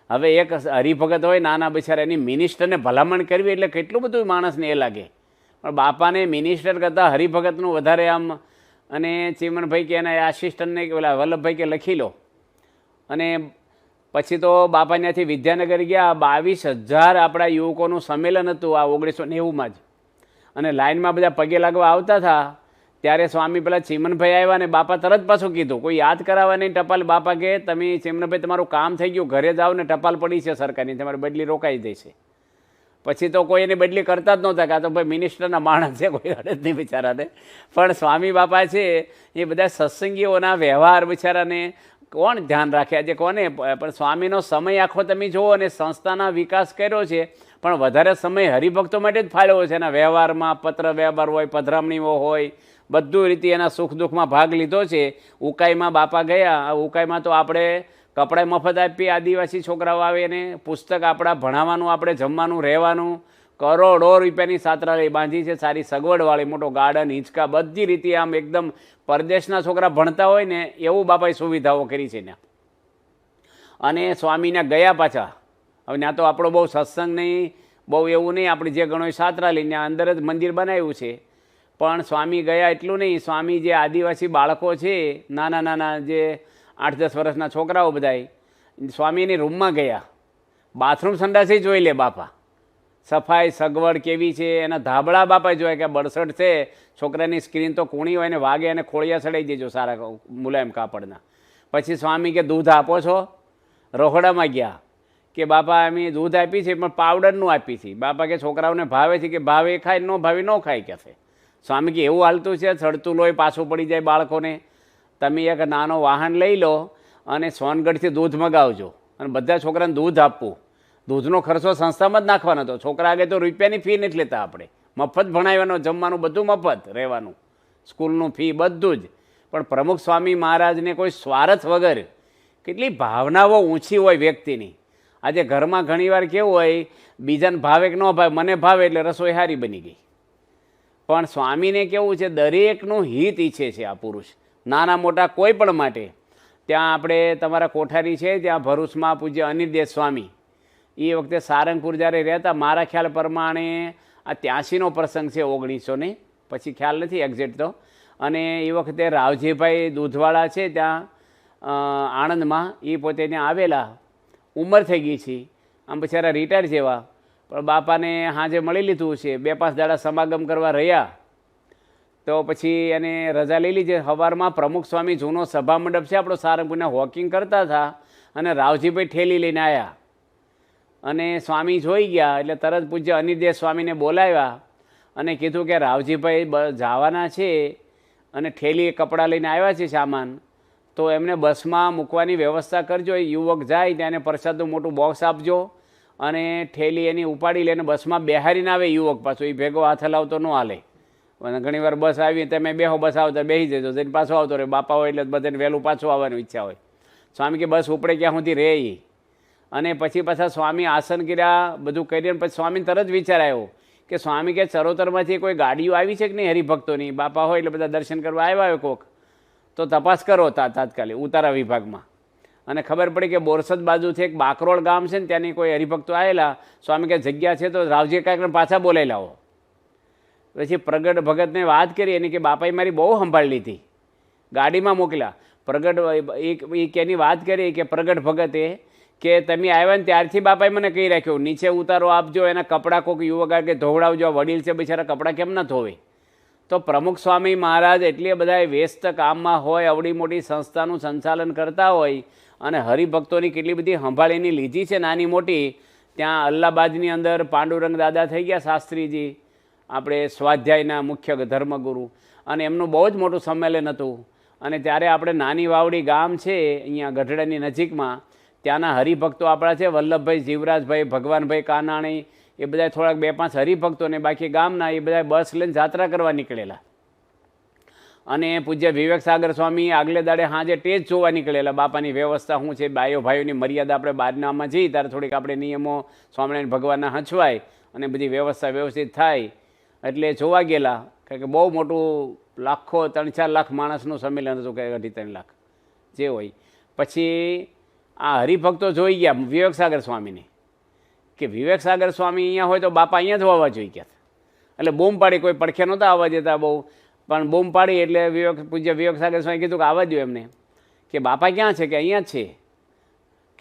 હવે એક હરિભગત હોય નાના બિચારા, એની મિનિસ્ટરને ભલામણ કરવી એટલે કેટલું બધું માણસને એ લાગે, પણ બાપાને મિનિસ્ટર કરતાં હરિભગતનું વધારે આમ. અને ચીમનભાઈ કે એના આસિસ્ટન્ટને કે પેલા વલ્લભભાઈ કે લખી લો. અને પછી તો બાપા ત્યાંથી વિદ્યાનગર ગયા. 22,000 આપણા યુવકોનું સંમેલન હતું આ 1990માં જ, અને લાઇનમાં બધા પગે લાગવા આવતા હતા. ત્યારે સ્વામી પેલા ચીમનભાઈ આવ્યા, ને બાપા તરત પાછું કીધું કોઈ યાદ કરાવવા નહીં ટપાલ. બાપા કે તમે ચીમનભાઈ તમારું કામ થઈ ગયું, ઘરે જાઓ ને ટપાલ પડી છે સરકારની, તમારી બદલી રોકાઈ જશે. પછી તો કોઈ એની બદલી કરતા જ નહોતા, કાં તો ભાઈ મિનિસ્ટરના માણસ છે, કોઈ અડે જ નહીં બિચારાને. પણ સ્વામી બાપા છે એ બધા સત્સંગીઓના વ્યવહાર બિચારાને કોણ ધ્યાન રાખે આજે કોને. પણ સ્વામીનો સમય આખો તમે જુઓ, અને સંસ્થાના વિકાસ કર્યો છે, પણ વધારે સમય હરિભક્તો માટે જ ફાળવ્યો છે. એના વ્યવહારમાં પત્ર વ્યવહાર હોય, પધરામણીઓ હોય, બધું રીતે એના સુખ દુઃખમાં ભાગ લીધો છે. ઉકાઈમાં બાપા ગયા, ઉકાઈમાં તો આપણે કપડાં મફત આપીએ, આદિવાસી છોકરાઓ આવે, એને પુસ્તક આપણા ભણાવવાનું, આપણે જમવાનું, રહેવાનું, કરોડો રૂપિયાની છાત્રાલય બાંધી છે, સારી સગવડવાળી, મોટો ગાર્ડન, હિંચકા, બધી રીતે આમ એકદમ પરદેશના છોકરા ભણતા હોય ને એવું બાપાએ સુવિધાઓ કરી છે ત્યાં. અને સ્વામીને ગયા પાછા, હવે ત્યાં તો આપણો બહુ સત્સંગ નહીં, બહુ એવું નહીં, આપણે જે ગણો છાત્રાલય ત્યાં અંદર જ મંદિર બનાવ્યું છે. પણ સ્વામી ગયા એટલું નહીં, સ્વામી જે આદિવાસી બાળકો છે, નાના નાના જે 8-10 વર્ષના છોકરાઓ બધાય, સ્વામીની રૂમમાં ગયા, બાથરૂમ સંડાસી જોઈ લે બાપા, સફાઈ સગવડ કેવી છે, એના ધાબળા બાપા જોયા કે બળસટ છે, છોકરાની સ્ક્રીન તો કૂણી હોય ને વાગે અને ખોળિયા ચડાવી દેજો સારા મુલાયમ કાપડના. પછી સ્વામી કે દૂધ આપો છો? રોકડામાં ગયા કે બાપા અમે દૂધ આપી છે પણ પાવડરનું આપી છે. બાપા કે છોકરાઓને ભાવે છે કે ભાવે ખાય, ન ભાવે ન ખાય કે છે. સ્વામી કે એવું હાલતું છે, ચડતું લોહી પાછું પડી જાય બાળકોને, તમે એક નાનો વાહન લઈ લો અને સોનગઢથી દૂધ મગાવજો અને બધા છોકરાને દૂધ આપવું. દૂધનો ખર્ચો સંસ્થામાં જ નાખવાનો હતો. છોકરા આગળ તો રૂપિયાની ફી નથી લેતા આપણે, મફત ભણાવવાનો, જમવાનું બધું મફત, રહેવાનું, સ્કૂલનું ફી બધું જ. પણ પ્રમુખ સ્વામી મહારાજને કોઈ સ્વાર્થ વગર, કેટલી ભાવનાઓ ઊંચી હોય વ્યક્તિની. આજે ઘરમાં ઘણીવાર કેવું હોય, બીજાને ભાવે કે ન ભાવે, મને ભાવે એટલે રસોઈ સારી બની ગઈ. પણ સ્વામીને કેવું છે, દરેકનું હિત ઈચ્છે છે આ પુરુષ, નાના મોટા કોઈ પણ માટે. ત્યાં આપણે તમારા કોઠારી છે ત્યાં ભરૂચમાં પૂજ્ય અનિર્દેશ સ્વામી, એ વખતે સારંગપુર જ્યારે રહેતા, મારા ખ્યાલ પ્રમાણે આ 83નો પ્રસંગ છે, 1900 ને પછી ખ્યાલ નથી એક્ઝેક્ટ તો. અને એ વખતે રાવજીભાઈ દૂધવાળા છે ત્યાં આણંદમાં, એ પોતે ત્યાં આવેલા, ઉંમર થઈ ગઈ છે, આમ બિચારા રિટાયર જેવા, પણ બાપાને હાજે મળી લીધું છે. 2-5 દાડા સમાગમ કરવા રહ્યા તો પછી એને રજા લઈ લીધી. સવારમાં પ્રમુખ સ્વામી જૂનો સભા મંડપ છે આપણો સારંગપુરના, વોકિંગ કરતા હતા અને રાવજીભાઈ ઠેલી લઈને આવ્યા અને સ્વામી જોઈ ગયા એટલે તરત પૂજ્ય અનિર્દેશ સ્વામીને બોલાવ્યા અને કીધું કે રાવજીભાઈ જવાના છે અને ઠેલી કપડાં લઈને આવ્યા છે સામાન, તો એમને બસમાં મૂકવાની વ્યવસ્થા કરજો. એ યુવક જાય ત્યાં એને પ્રસાદનું મોટું બોક્સ આપજો અને ઠેલી એની ઉપાડી લઈને બસમાં બેહારીને આવે યુવક પાછો, એ ભેગો હાથ હલાવતો ન હાલે. અને ઘણીવાર બસ આવી તમે બેહો, બસ આવતા બેસી જજો, જઈને પાછો આવતો રહે. બાપા હોય એટલે બધાને વહેલું પાછું આવવાની ઈચ્છા હોય. સ્વામી કે બસ ઉપડે ક્યાં સુધી રહે એ. અને પછી પાછા સ્વામી આસન કર્યા, બધું કરીને પછી સ્વામીને તરત વિચાર આવ્યો કે સ્વામી કે ચરોતરમાંથી કોઈ ગાડીઓ આવી છે કે નહીં હરિભક્તોની? બાપા હોય એટલે બધા દર્શન કરવા આવ્યા હોય કોક, તો તપાસ કરો તાત્કાલિક ઉતારા વિભાગમાં. અને ખબર પડી કે બોરસદ બાજુથી એક બાકરોળ ગામ છે ને ત્યાંની કોઈ હરિભક્તો આવેલા. સ્વામી કે જગ્યા છે તો રાવજી કાંઈક પાછા બોલાવી લાવો. પછી પ્રગટ ભગતને વાત કરી એની કે બાપાએ મારી બહુ સંભાળી લીધી, ગાડીમાં મોકલ્યા. પ્રગટ એ કેની વાત કરી કે પ્રગટ ભગતે કે તમે આવ્યા ને ત્યારથી બાપાએ મને કહી રાખ્યું નીચે ઉતારો આપજો, એના કપડાં કોઈક યુવક કે ધોવડાવજો, વડીલ છે બિચારા કપડાં કેમ ના ધોવે. તો પ્રમુખ સ્વામી મહારાજ એટલે બધા વ્યસ્ત કામમાં હોય, અવડી મોટી સંસ્થાનું સંચાલન કરતા હોય અને હરિભક્તોની કેટલી બધી સંભાળીની લીધી છે નાની મોટી. ત્યાં અલ્હાબાદની અંદર પાંડુરંગ દાદા થઈ ગયા શાસ્ત્રીજી, આપણે સ્વાધ્યાયના મુખ્ય ધર્મગુરુ, અને એમનું બહુ જ મોટું સંમેલન હતું. અને ત્યારે આપણે નાની વાવડી ગામ છે અહીંયા ગઢડાની નજીકમાં, ત્યાંના હરિભક્તો આપણા છે વલ્લભભાઈ, જીવરાજભાઈ, ભગવાનભાઈ કાનાણી, એ બધા થોડાક 2-5 હરિભક્તોને બાકી ગામના એ બધા બસ લઈને જાત્રા કરવા નીકળેલા. અને પૂજ્ય વિવેક સાગર સ્વામી આગલે દાડે સાંજે ટેજ જોવા નીકળેલા, બાપાની વ્યવસ્થા શું છે, બાયો ભાઈઓની મર્યાદા આપણે બારનામાં જઈએ ત્યારે થોડીક આપણે નિયમો સ્વામિનારાયણ ભગવાનના હંચવાય અને બધી વ્યવસ્થા વ્યવસ્થિત થાય એટલે જોવા ગયેલા. કારણ કે બહુ મોટું લાખો 3-4 લાખ માણસનું સંમેલન હતું, કે 2.5-3 લાખ જે હોય. પછી આ હરિભક્તો જોઈ ગયા વિવેક સાગર સ્વામીને કે વિવેક સાગર સ્વામી અહીંયા હોય તો બાપા અહીંયા જ હોવા જોઈએ કે, એટલે બૂમ પાડી, કોઈ પડખે નહોતા આવવા દેતા બહુ, પણ બૂમ પાડી એટલે પૂજ્ય વિવેક સાગર સ્વામી કીધું કે આવવા દો એમને. કે બાપા ક્યાં છે? કે અહીંયા જ છે,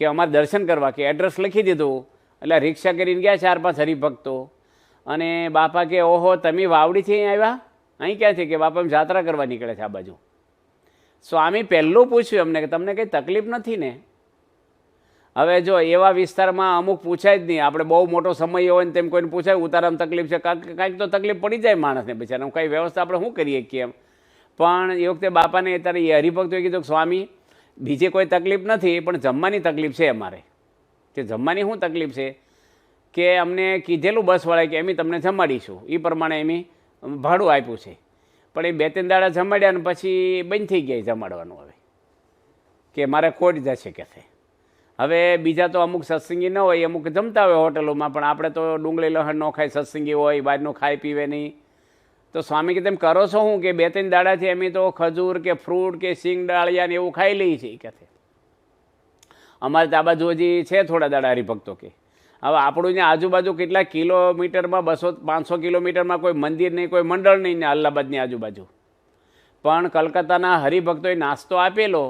કે અમારે દર્શન કરવા, કે એડ્રેસ લખી દીધું. એટલે રિક્ષા કરીને ગયા 4-5 હરિભક્તો. અને બાપા કે ઓહો તમે વાવડીથી અહીં આવ્યા? અહીં ક્યાં છે? કે બાપા એમ જાત્રા કરવા નીકળે છે આ બાજુ. સ્વામી પહેલું પૂછ્યું એમને કે તમને કંઈ તકલીફ નથી ને? હવે જો એવા વિસ્તારમાં અમુક પૂછાય જ નહીં, આપણે બહુ મોટો સમય હોય ને તેમ કોઈને પૂછાય ઉતારામાં તકલીફ છે, કાંઈક તો તકલીફ પડી જાય માણસને બિચારાને, કંઈ વ્યવસ્થા આપણે શું કરીએ કેમ. પણ એ વખતે બાપાને અત્યારે એ હરિભક્તોએ કીધું કે સ્વામી બીજી કોઈ તકલીફ નથી, પણ જમવાની તકલીફ છે અમારે. કે જમવાની શું તકલીફ છે? કે અમને કીધેલું બસવાળાએ કે એમ તમને જમાડીશું, એ પ્રમાણે એમ ભાડું આપ્યું છે, પણ એ 2-3 દાડા જમાડ્યા ને પછી બંધ થઈ ગયા જમાડવાનું. હવે કે મારે ખોટ જશે કે છે. હવે બીજા તો અમુક સત્સંગી ન હોય, અમુક જમતા હોય હોટલોમાં, પણ આપણે તો ડુંગળી લહણ ન ખાય, સત્સંગી હોય, બહારનું ખાઈ પીવે નહીં. તો સ્વામી કે તેમ કરો છો શું કે 2-3 દાડાથી અમે તો ખજૂર કે ફ્રૂટ કે સિંગ ડાળિયા ને એવું ખાઈ લઈએ છીએ કે અમારે ત્યાં બાજુ હજી છે થોડા દાડા હરિભક્તો કે હવે આપણું ત્યાં આજુબાજુ કેટલા કિલોમીટરમાં 200-500 કિલોમીટરમાં કોઈ મંદિર નહીં, કોઈ મંડળ નહીં ને અલ્હાબાદની આજુબાજુ, પણ કલકત્તાના હરિભક્તોએ નાસ્તો આપેલો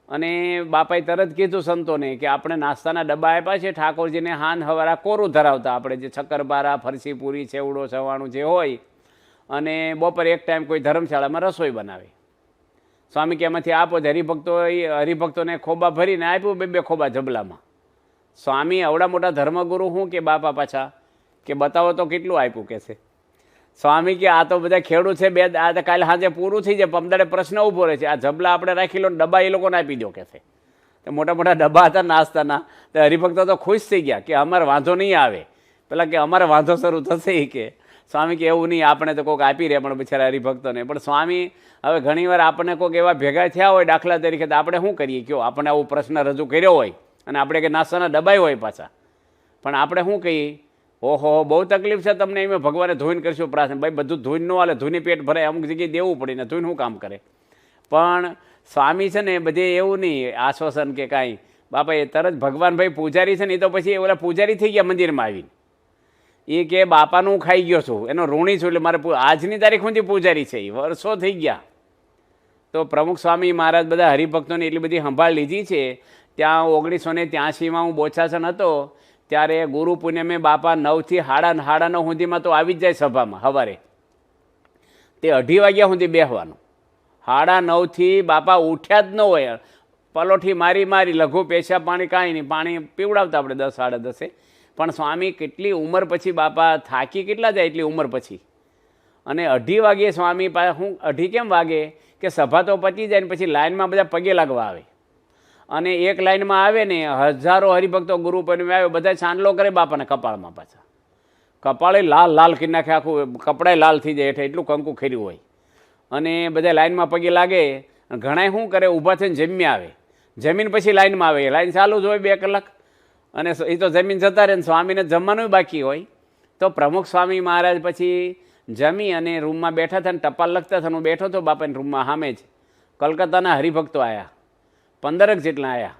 અને બાપાએ તરત કીધું સંતોને કે આપણે નાસ્તાના ડબ્બા આપ્યા છે ઠાકોરજીને, હાન હવારા કોરું ધરાવતા આપણે જે શક્કરપારા, ફરસી પૂરી, ચેવડો, સવાણું જે હોય, અને બપોરે એક ટાઈમ કોઈ ધર્મશાળામાં રસોઈ બનાવે. સ્વામી કે એમાંથી આપો. હરિભક્તોને ખોબા ભરીને આપ્યું, 2-2 ખોબા જબલામાં. સ્વામી અવડા મોટા ધર્મગુરુ શું કે બાપા પાછા કે બતાવો તો કેટલું આપ્યું કે છે. સ્વામી કે આ તો બધા ખેડૂત છે, આ કાલે સાંજે પૂરું થઈ જાય, પમદાડે પ્રશ્ન ઊભો રહે છે, આ જબલા આપણે રાખી લો, ડબ્બા એ લોકોને આપી દો કે છે. તો મોટા મોટા ડબ્બા હતા નાસ્તાના. તો હરિભક્તો તો ખુશ થઈ ગયા કે અમારે વાંધો નહીં આવે. પેલા કે અમારે વાંધો શરૂ થશે કે સ્વામી કે એવું નહીં, આપણે તો કોઈક આપી રહે પણ બિચારા હરિભક્તોને. પણ સ્વામી હવે ઘણીવાર આપણને કોઈક એવા ભેગા થયા હોય દાખલા તરીકે, તો આપણે શું કરીએ કયો, આપણને આવો પ્રશ્ન રજૂ કર્યો હોય અને આપણે કે નાસ્તાના ડબ્બાઈ હોય પાછા, પણ આપણે શું કહીએ, ઓહો બહુ તકલીફ છે તમને, એમાં ભગવાને ધોઈને કરશું પ્રાર્થના. ભાઈ બધું ધોઈને ન હાલે, ધોઈને પેટ ભરાય, અમુક જગ્યાએ દેવું પડે ને ધોઈને શું કામ કરે. પણ સ્વામી છે ને બધે એવું નહીં આશ્વાસન કે કાંઈ. બાપા એ તરત ભગવાન ભાઈ પૂજારી છે ને, એ તો પછી ઓલા પૂજારી થઈ ગયા મંદિરમાં આવીને, એ કે બાપાનું હું ખાઈ ગયો છું, એનો ઋણી છું, એટલે મારે આજની તારીખ સુધી પૂજારી છે, એ વર્ષો થઈ ગયા. તો પ્રમુખ સ્વામી મહારાજ બધા હરિભક્તોને એટલી બધી સંભાળ લીધી છે. ત્યાં 1983માં હું બોચાસણ હતો ત્યારે ગુરુ પૂનમે બાપા 9થી 9:30 સુધીમાં તો આવી જ જાય સભામાં. સવારે તે 2:30 વાગ્યા સુધી બેસવાનું. 9:30થી બાપા ઉઠ્યા જ ન હોય, પલોઠી મારી લઘુ પેશાબ પાણી કાંઈ નહીં, પાણી પીવડાવતા આપણે 10-10:30. પણ સ્વામી કેટલી ઉંમર પછી બાપા થાકી કેટલા જાય એટલી ઉંમર પછી, અને 2:30 વાગે સ્વામી પાસે હું 2:30 કેમ વાગે કે સભા તો પતી જાય ને પછી લાઇનમાં બધા પગે લાગવા આવે, અને એક લાઇનમાં આવે ને હજારો હરિભક્તો ગુરુ પૂનમે આવે, બધા ચાંદલો કરે બાપાને કપાળમાં, પાછા કપાળે લાલ કરી નાખે, આખું કપડાએ લાલ થઈ જાય, એટલું કંકુ ખેર્યું હોય, અને બધા લાઇનમાં પગે લાગે. ઘણાય શું કરે, ઊભા થઈને જમી આવે, જમીન પછી લાઇનમાં આવે, લાઇન ચાલુ જ હોય 2 કલાક, અને એ તો જમીન જતા રહે ને સ્વામીને જમવાનું બાકી હોય. તો પ્રમુખ સ્વામી મહારાજ પછી જમી અને રૂમમાં બેઠા હતા ને ટપાલ લખતા હતા. હું બેઠો હતો બાપાની રૂમમાં સામે જ. કલકત્તાના હરિભક્તો આવ્યા, 15 જેટલા આવ્યા.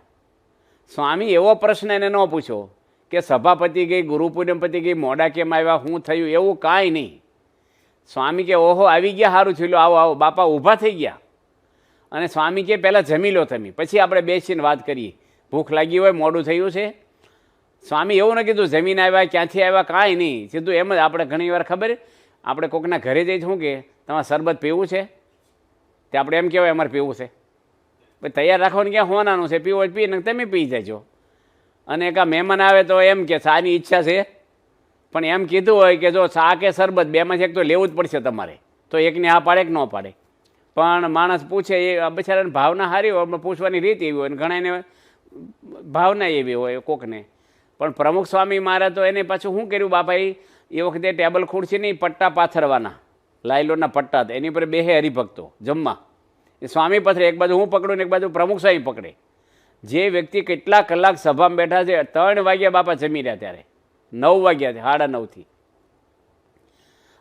સ્વામી એવો પ્રશ્ન એને ન પૂછ્યો કે સભાપતિ ગઈ, ગુરુ પૂનમ પતિ ગઈ, મોડા કેમ આવ્યા, શું થયું, એવું કાંઈ નહીં. સ્વામી કે ઓહો આવી ગયા, સારું થયું, આવો આવો. બાપા ઊભા થઈ ગયા અને સ્વામી કે પહેલાં જમી લો તમે, પછી આપણે બેસીને વાત કરીએ, ભૂખ લાગી હોય, મોડું થયું છે. સ્વામી એવું ન કીધું જમીન આવ્યા, ક્યાંથી આવ્યા, કાંઈ નહીં, સીધું એમ જ. આપણે ઘણીવાર ખબર, આપણે કોઈકના ઘરે જઈ શું કે તમારે શરબત પીવું છે, તે આપણે એમ કહેવાય અમારે પીવું છે, ભાઈ તૈયાર રાખવાનું ક્યાં હોનાનું છે, પીવો પી ને તમે પી જજો. અને એક મહેમાન આવે તો એમ કે ચાની ઈચ્છા છે, પણ એમ કીધું હોય કે જો ચા કે શરબત બેમાંથી એક તો લેવું જ પડશે તમારે, તો એકને આ પાડે કે ન પાડે. પણ માણસ પૂછે, એ બિચારાને ભાવના સારી હોય, પૂછવાની રીત એવી હોય, અને ઘણાને ભાવના એવી હોય કોકને. પણ પ્રમુખ સ્વામી મહારાજ તો એને પાછું શું કર્યું બાપાએ, એ વખતે ટેબલ ખુરશી નહીં, પટ્ટા પાથરવાના, લાયલોના પટ્ટા હતા, એની પર બેહે હરિભક્તો જમવા. એ સ્વામી પથરે, એક બાજુ હું પકડું ને એક બાજુ પ્રમુખ સ્વામી પકડે. જે વ્યક્તિ કેટલા કલાક સભામાં બેઠા છે, 3 વાગ્યા બાપા જમી રહ્યા, ત્યારે 9 વાગ્યા, 9:30થી.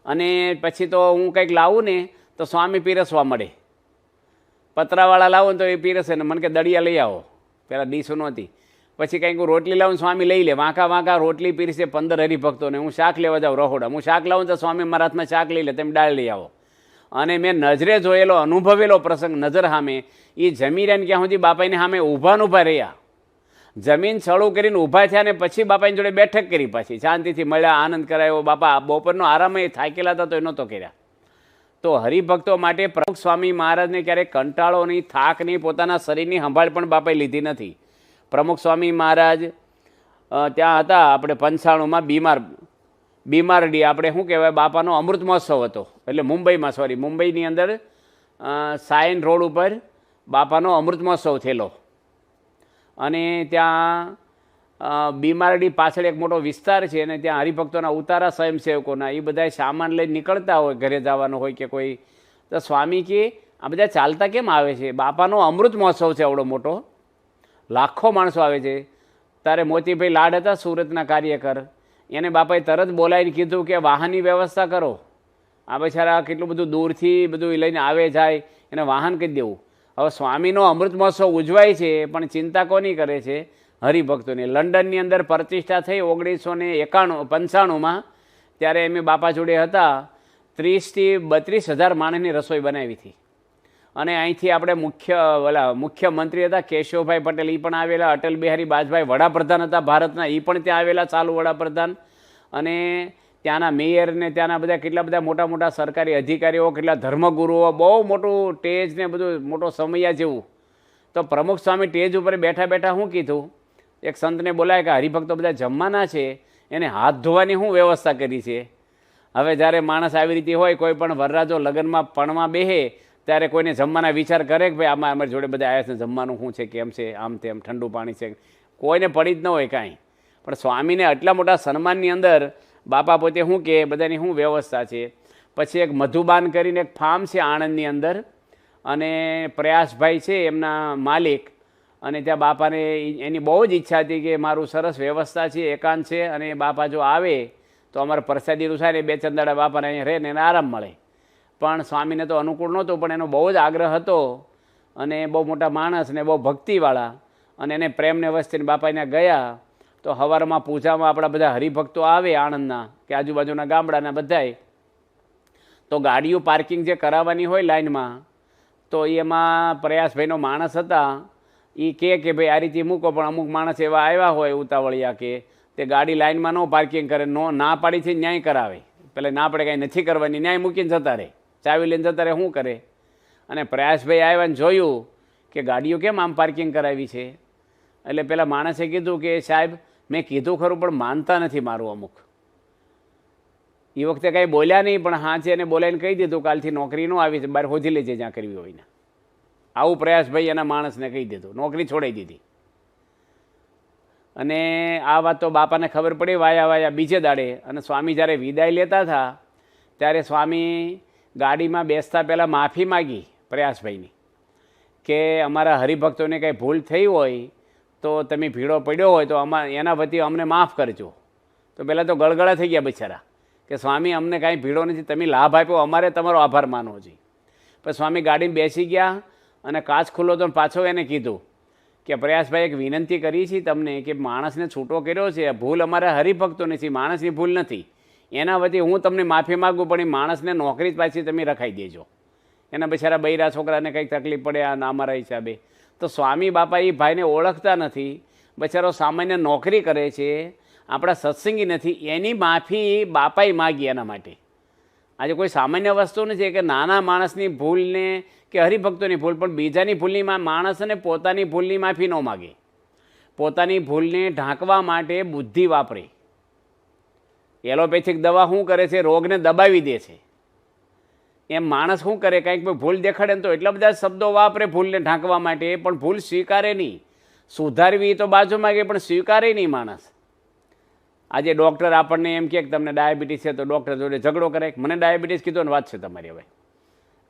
અને પછી તો હું કંઈક લાવું ને તો સ્વામી પીરસવા મળે, પતરાવાળા લાવો ને તો એ પીરસે ને મને કે દળિયા લઈ આવો, પહેલાં ડીશું નહોતી. પછી કંઈક હું રોટલી લાવું, સ્વામી લઈ લે, વાંકા રોટલી પીરસે 15 હરિભક્તોને. હું શાક લેવા જાઉં રહોડા, હું શાક લાવું તો સ્વામી મારા હાથમાં શાક લઈ લે, તેમ દાળ લઈ આવો. અને મેં નજરે જોયેલો, અનુભવેલો પ્રસંગ નજર સામે, એ જમી રહ્યા ને ક્યાં સુધી બાપાને સામે ઊભા રહ્યા, જમીન છળું કરીને ઊભા થયા, ને પછી બાપાની જોડે બેઠક કરી, પાછી શાંતિથી મળ્યા, આનંદ કરાયો. બાપા બપોરનો આરામ એ થાકેલા હતા તો એ નહોતો કર્યા. તો હરિભક્તો માટે પ્રમુખ સ્વામી મહારાજને ક્યારેક કંટાળો નહીં, થાક નહીં, પોતાના શરીરની સંભાળ પણ બાપાએ લીધી નથી. પ્રમુખ સ્વામી મહારાજ ત્યાં હતા આપણે 95માં બીમારડી, આપણે શું કહેવાય, બાપાનો અમૃત મહોત્સવ હતો, એટલે મુંબઈની અંદર સાયન રોડ ઉપર બાપાનો અમૃત મહોત્સવ થયેલો. અને ત્યાં બીમારડી પાછળ એક મોટો વિસ્તાર છે, અને ત્યાં હરિભક્તોના ઉતારા સ્વયંસેવકોના એ બધા સામાન લઈને નીકળતા હોય, ઘરે જવાનું હોય કે કોઈ. તો સ્વામી કે આ બધા ચાલતા કેમ આવે છે, બાપાનો અમૃત મહોત્સવ છે આવડો મોટો, લાખો માણસો આવે છે. તારે મોતીભાઈ લાડ હતા સુરતના કાર્યકર, એને બાપાએ તરત બોલાવીને કીધું કે વાહનની વ્યવસ્થા કરો. આ બિચારા કેટલું બધું દૂરથી બધું લઈને આવે જાય, એને વાહન કરી દેવું. હવે સ્વામીનો અમૃત મહોત્સવ ઉજવાય છે, પણ ચિંતા કોની કરે છે? હરિભક્તોની. લંડનની અંદર પ્રતિષ્ઠા થઈ 1995માં, ત્યારે એમ બાપા જોડે હતા. 30થી 32 હજાર માણસની રસોઈ બનાવી હતી. અને અહીંથી આપણે મુખ્યમંત્રી હતા કેશવભાઈ પટેલ, એ પણ આવેલા. અટલ બિહારી વાજપેયી વડાપ્રધાન હતા ભારતના, એ પણ ત્યાં આવેલા, ચાલુ વડાપ્રધાન. અને ત્યાંના મેયર ને ત્યાંના બધા કેટલા બધા મોટા મોટા સરકારી અધિકારીઓ, કેટલા ધર્મગુરુઓ, બહુ મોટું સ્ટેજ ને બધું મોટો સમયા જેવું. તો પ્રમુખ સ્વામી સ્ટેજ ઉપર બેઠા બેઠા શું કીધું, એક સંતને બોલાય કે હરિભક્તો બધા જમવાના છે, એને હાથ ધોવાની શું વ્યવસ્થા કરી છે? હવે જ્યારે માણસ આવી રીતે હોય, કોઈ પણ વરરાજો લગ્નમાં પણમાં બેહે, ત્યારે કોઈને જમવાના વિચાર કરે કે ભાઈ આમાં અમારી જોડે બધા આવ્યા છે, જમવાનું શું છે, કેમ છે, આમ તેમ, ઠંડુ પાણી છે, કોઈને પડી જ ન હોય કાંઈ. પણ સ્વામીને આટલા મોટા સન્માનની અંદર બાપા પોતે શું કે બધાની શું વ્યવસ્થા છે. પછી એક મધુબાન કરીને એક ફાર્મ છે આણંદની અંદર, અને પ્રયાસભાઈ છે એમના માલિક, અને ત્યાં બાપાને એની બહુ જ ઈચ્છા હતી કે મારું સરસ વ્યવસ્થા છે, એકાંત છે, અને બાપા જો આવે તો અમારે પ્રસાદી રૂસાય ને 2 ચંદાડા બાપાને અહીંયા રહે ને એને આરામ મળે. પણ સ્વામીને તો અનુકૂળ નહોતું, પણ એનો બહુ જ આગ્રહ હતો, અને બહુ મોટા માણસ ને બહુ ભક્તિવાળા, અને એને પ્રેમને વસ્તીને બાપા ત્યાં ગયા. તો સવારમાં પૂજામાં આપણા બધા હરિભક્તો આવે આણંદના કે આજુબાજુના ગામડાના બધાય, તો ગાડીઓ પાર્કિંગ જે કરાવવાની હોય લાઇનમાં, તો એમાં પ્રયાસભાઈનો માણસ હતા, એ કહે કે ભાઈ આ રીતે મૂકો, પણ અમુક માણસ એવા આવ્યા હોય ઉતાવળિયા કે તે ગાડી લાઇનમાં ન પાર્કિંગ કરે, ના પાડીથી ન્યાય કરાવે. પેલા ના પડે કાંઈ નથી કરવાની, ન્યાય મૂકીને જતા રહે, ચાવી લઈને જતા રહે, શું કરે? અને પ્રયાસભાઈ આવ્યા ને જોયું કે ગાડીઓ કેમ આમ પાર્કિંગ કરાવી છે. એટલે પેલા માણસે કીધું કે સાહેબ મેં કીધું ખરું પણ માનતા નથી મારું અમુક. એ વખતે કાંઈ બોલ્યા નહીં, પણ હા છે એને બોલાવીને કહી દીધું કાલથી નોકરી ન આવી છે, બહાર હોજી લેજે જ્યાં કરવી હોય ને. આવું પ્રયાસભાઈ એના માણસને કહી દીધું, નોકરી છોડાઈ દીધી. અને આ વાત તો બાપાને ખબર પડી વાયા બીજે દાડે. અને સ્વામી જ્યારે વિદાય લેતા હતા, ત્યારે સ્વામી ગાડીમાં બેસતા પહેલાં માફી માગી પ્રયાસભાઈની કે અમારા હરિભક્તોને કંઈ ભૂલ થઈ હોય તો તમે ભીડો પડ્યો હોય તો એના વતી અમને માફ કરજો. તો પહેલાં તો ગળગળા થઈ ગયા બિચારા કે સ્વામી અમને કાંઈ ભીડો નથી, તમે લાભ આપ્યો, અમારે તમારો આભાર માનવો જોઈએ. પછી સ્વામી ગાડીમાં બેસી ગયા, અને કાચ ખુલ્લો તો પાછો એને કીધું કે પ્રયાસભાઈ એક વિનંતી કરી છે તમને કે માણસને છૂટો કર્યો છે, ભૂલ અમારા હરિભક્તોની છે, માણસની ભૂલ નથી. એના વતી હું તમને માફી માગું, પણ એ માણસને નોકરી જ પાછી તમે રખાઈ દેજો. એના બિચારા બૈરા છોકરાને કંઈક તકલીફ પડે આ અમારા હિસાબે. તો સ્વામી બાપા એ ભાઈને ઓળખતા નથી, બિચારો સામાન્ય નોકરી કરે છે, આપણા સત્સંગી નથી, એની માફી બાપાએ માગી એના માટે. આજે કોઈ સામાન્ય વસ્તુ નથી કે નાના માણસની ભૂલને કે હરિભક્તોની ભૂલ, પણ બીજાની ભૂલની માણસને પોતાની ભૂલની માફી ન માગે. પોતાની ભૂલને ઢાંકવા માટે બુદ્ધિ વાપરે. એલોપેથિક દવા શું કરે છે? રોગને દબાવી દે છે. એમ માણસ શું કરે? કંઈક ભૂલ દેખાડે ને તો એટલા બધા શબ્દો વાપરે ભૂલને ઢાંકવા માટે, પણ ભૂલ સ્વીકારે નહીં. સુધારવી તો બાજુમાં ગઈ, પણ સ્વીકારે નહીં માણસ. આજે ડૉક્ટર આપણને એમ કહે કે તમને ડાયાબિટીસ છે, તો ડૉક્ટર જોડે ઝઘડો કરે કે મને ડાયાબિટીસ કીધો ને વાત છે તમારી. હવે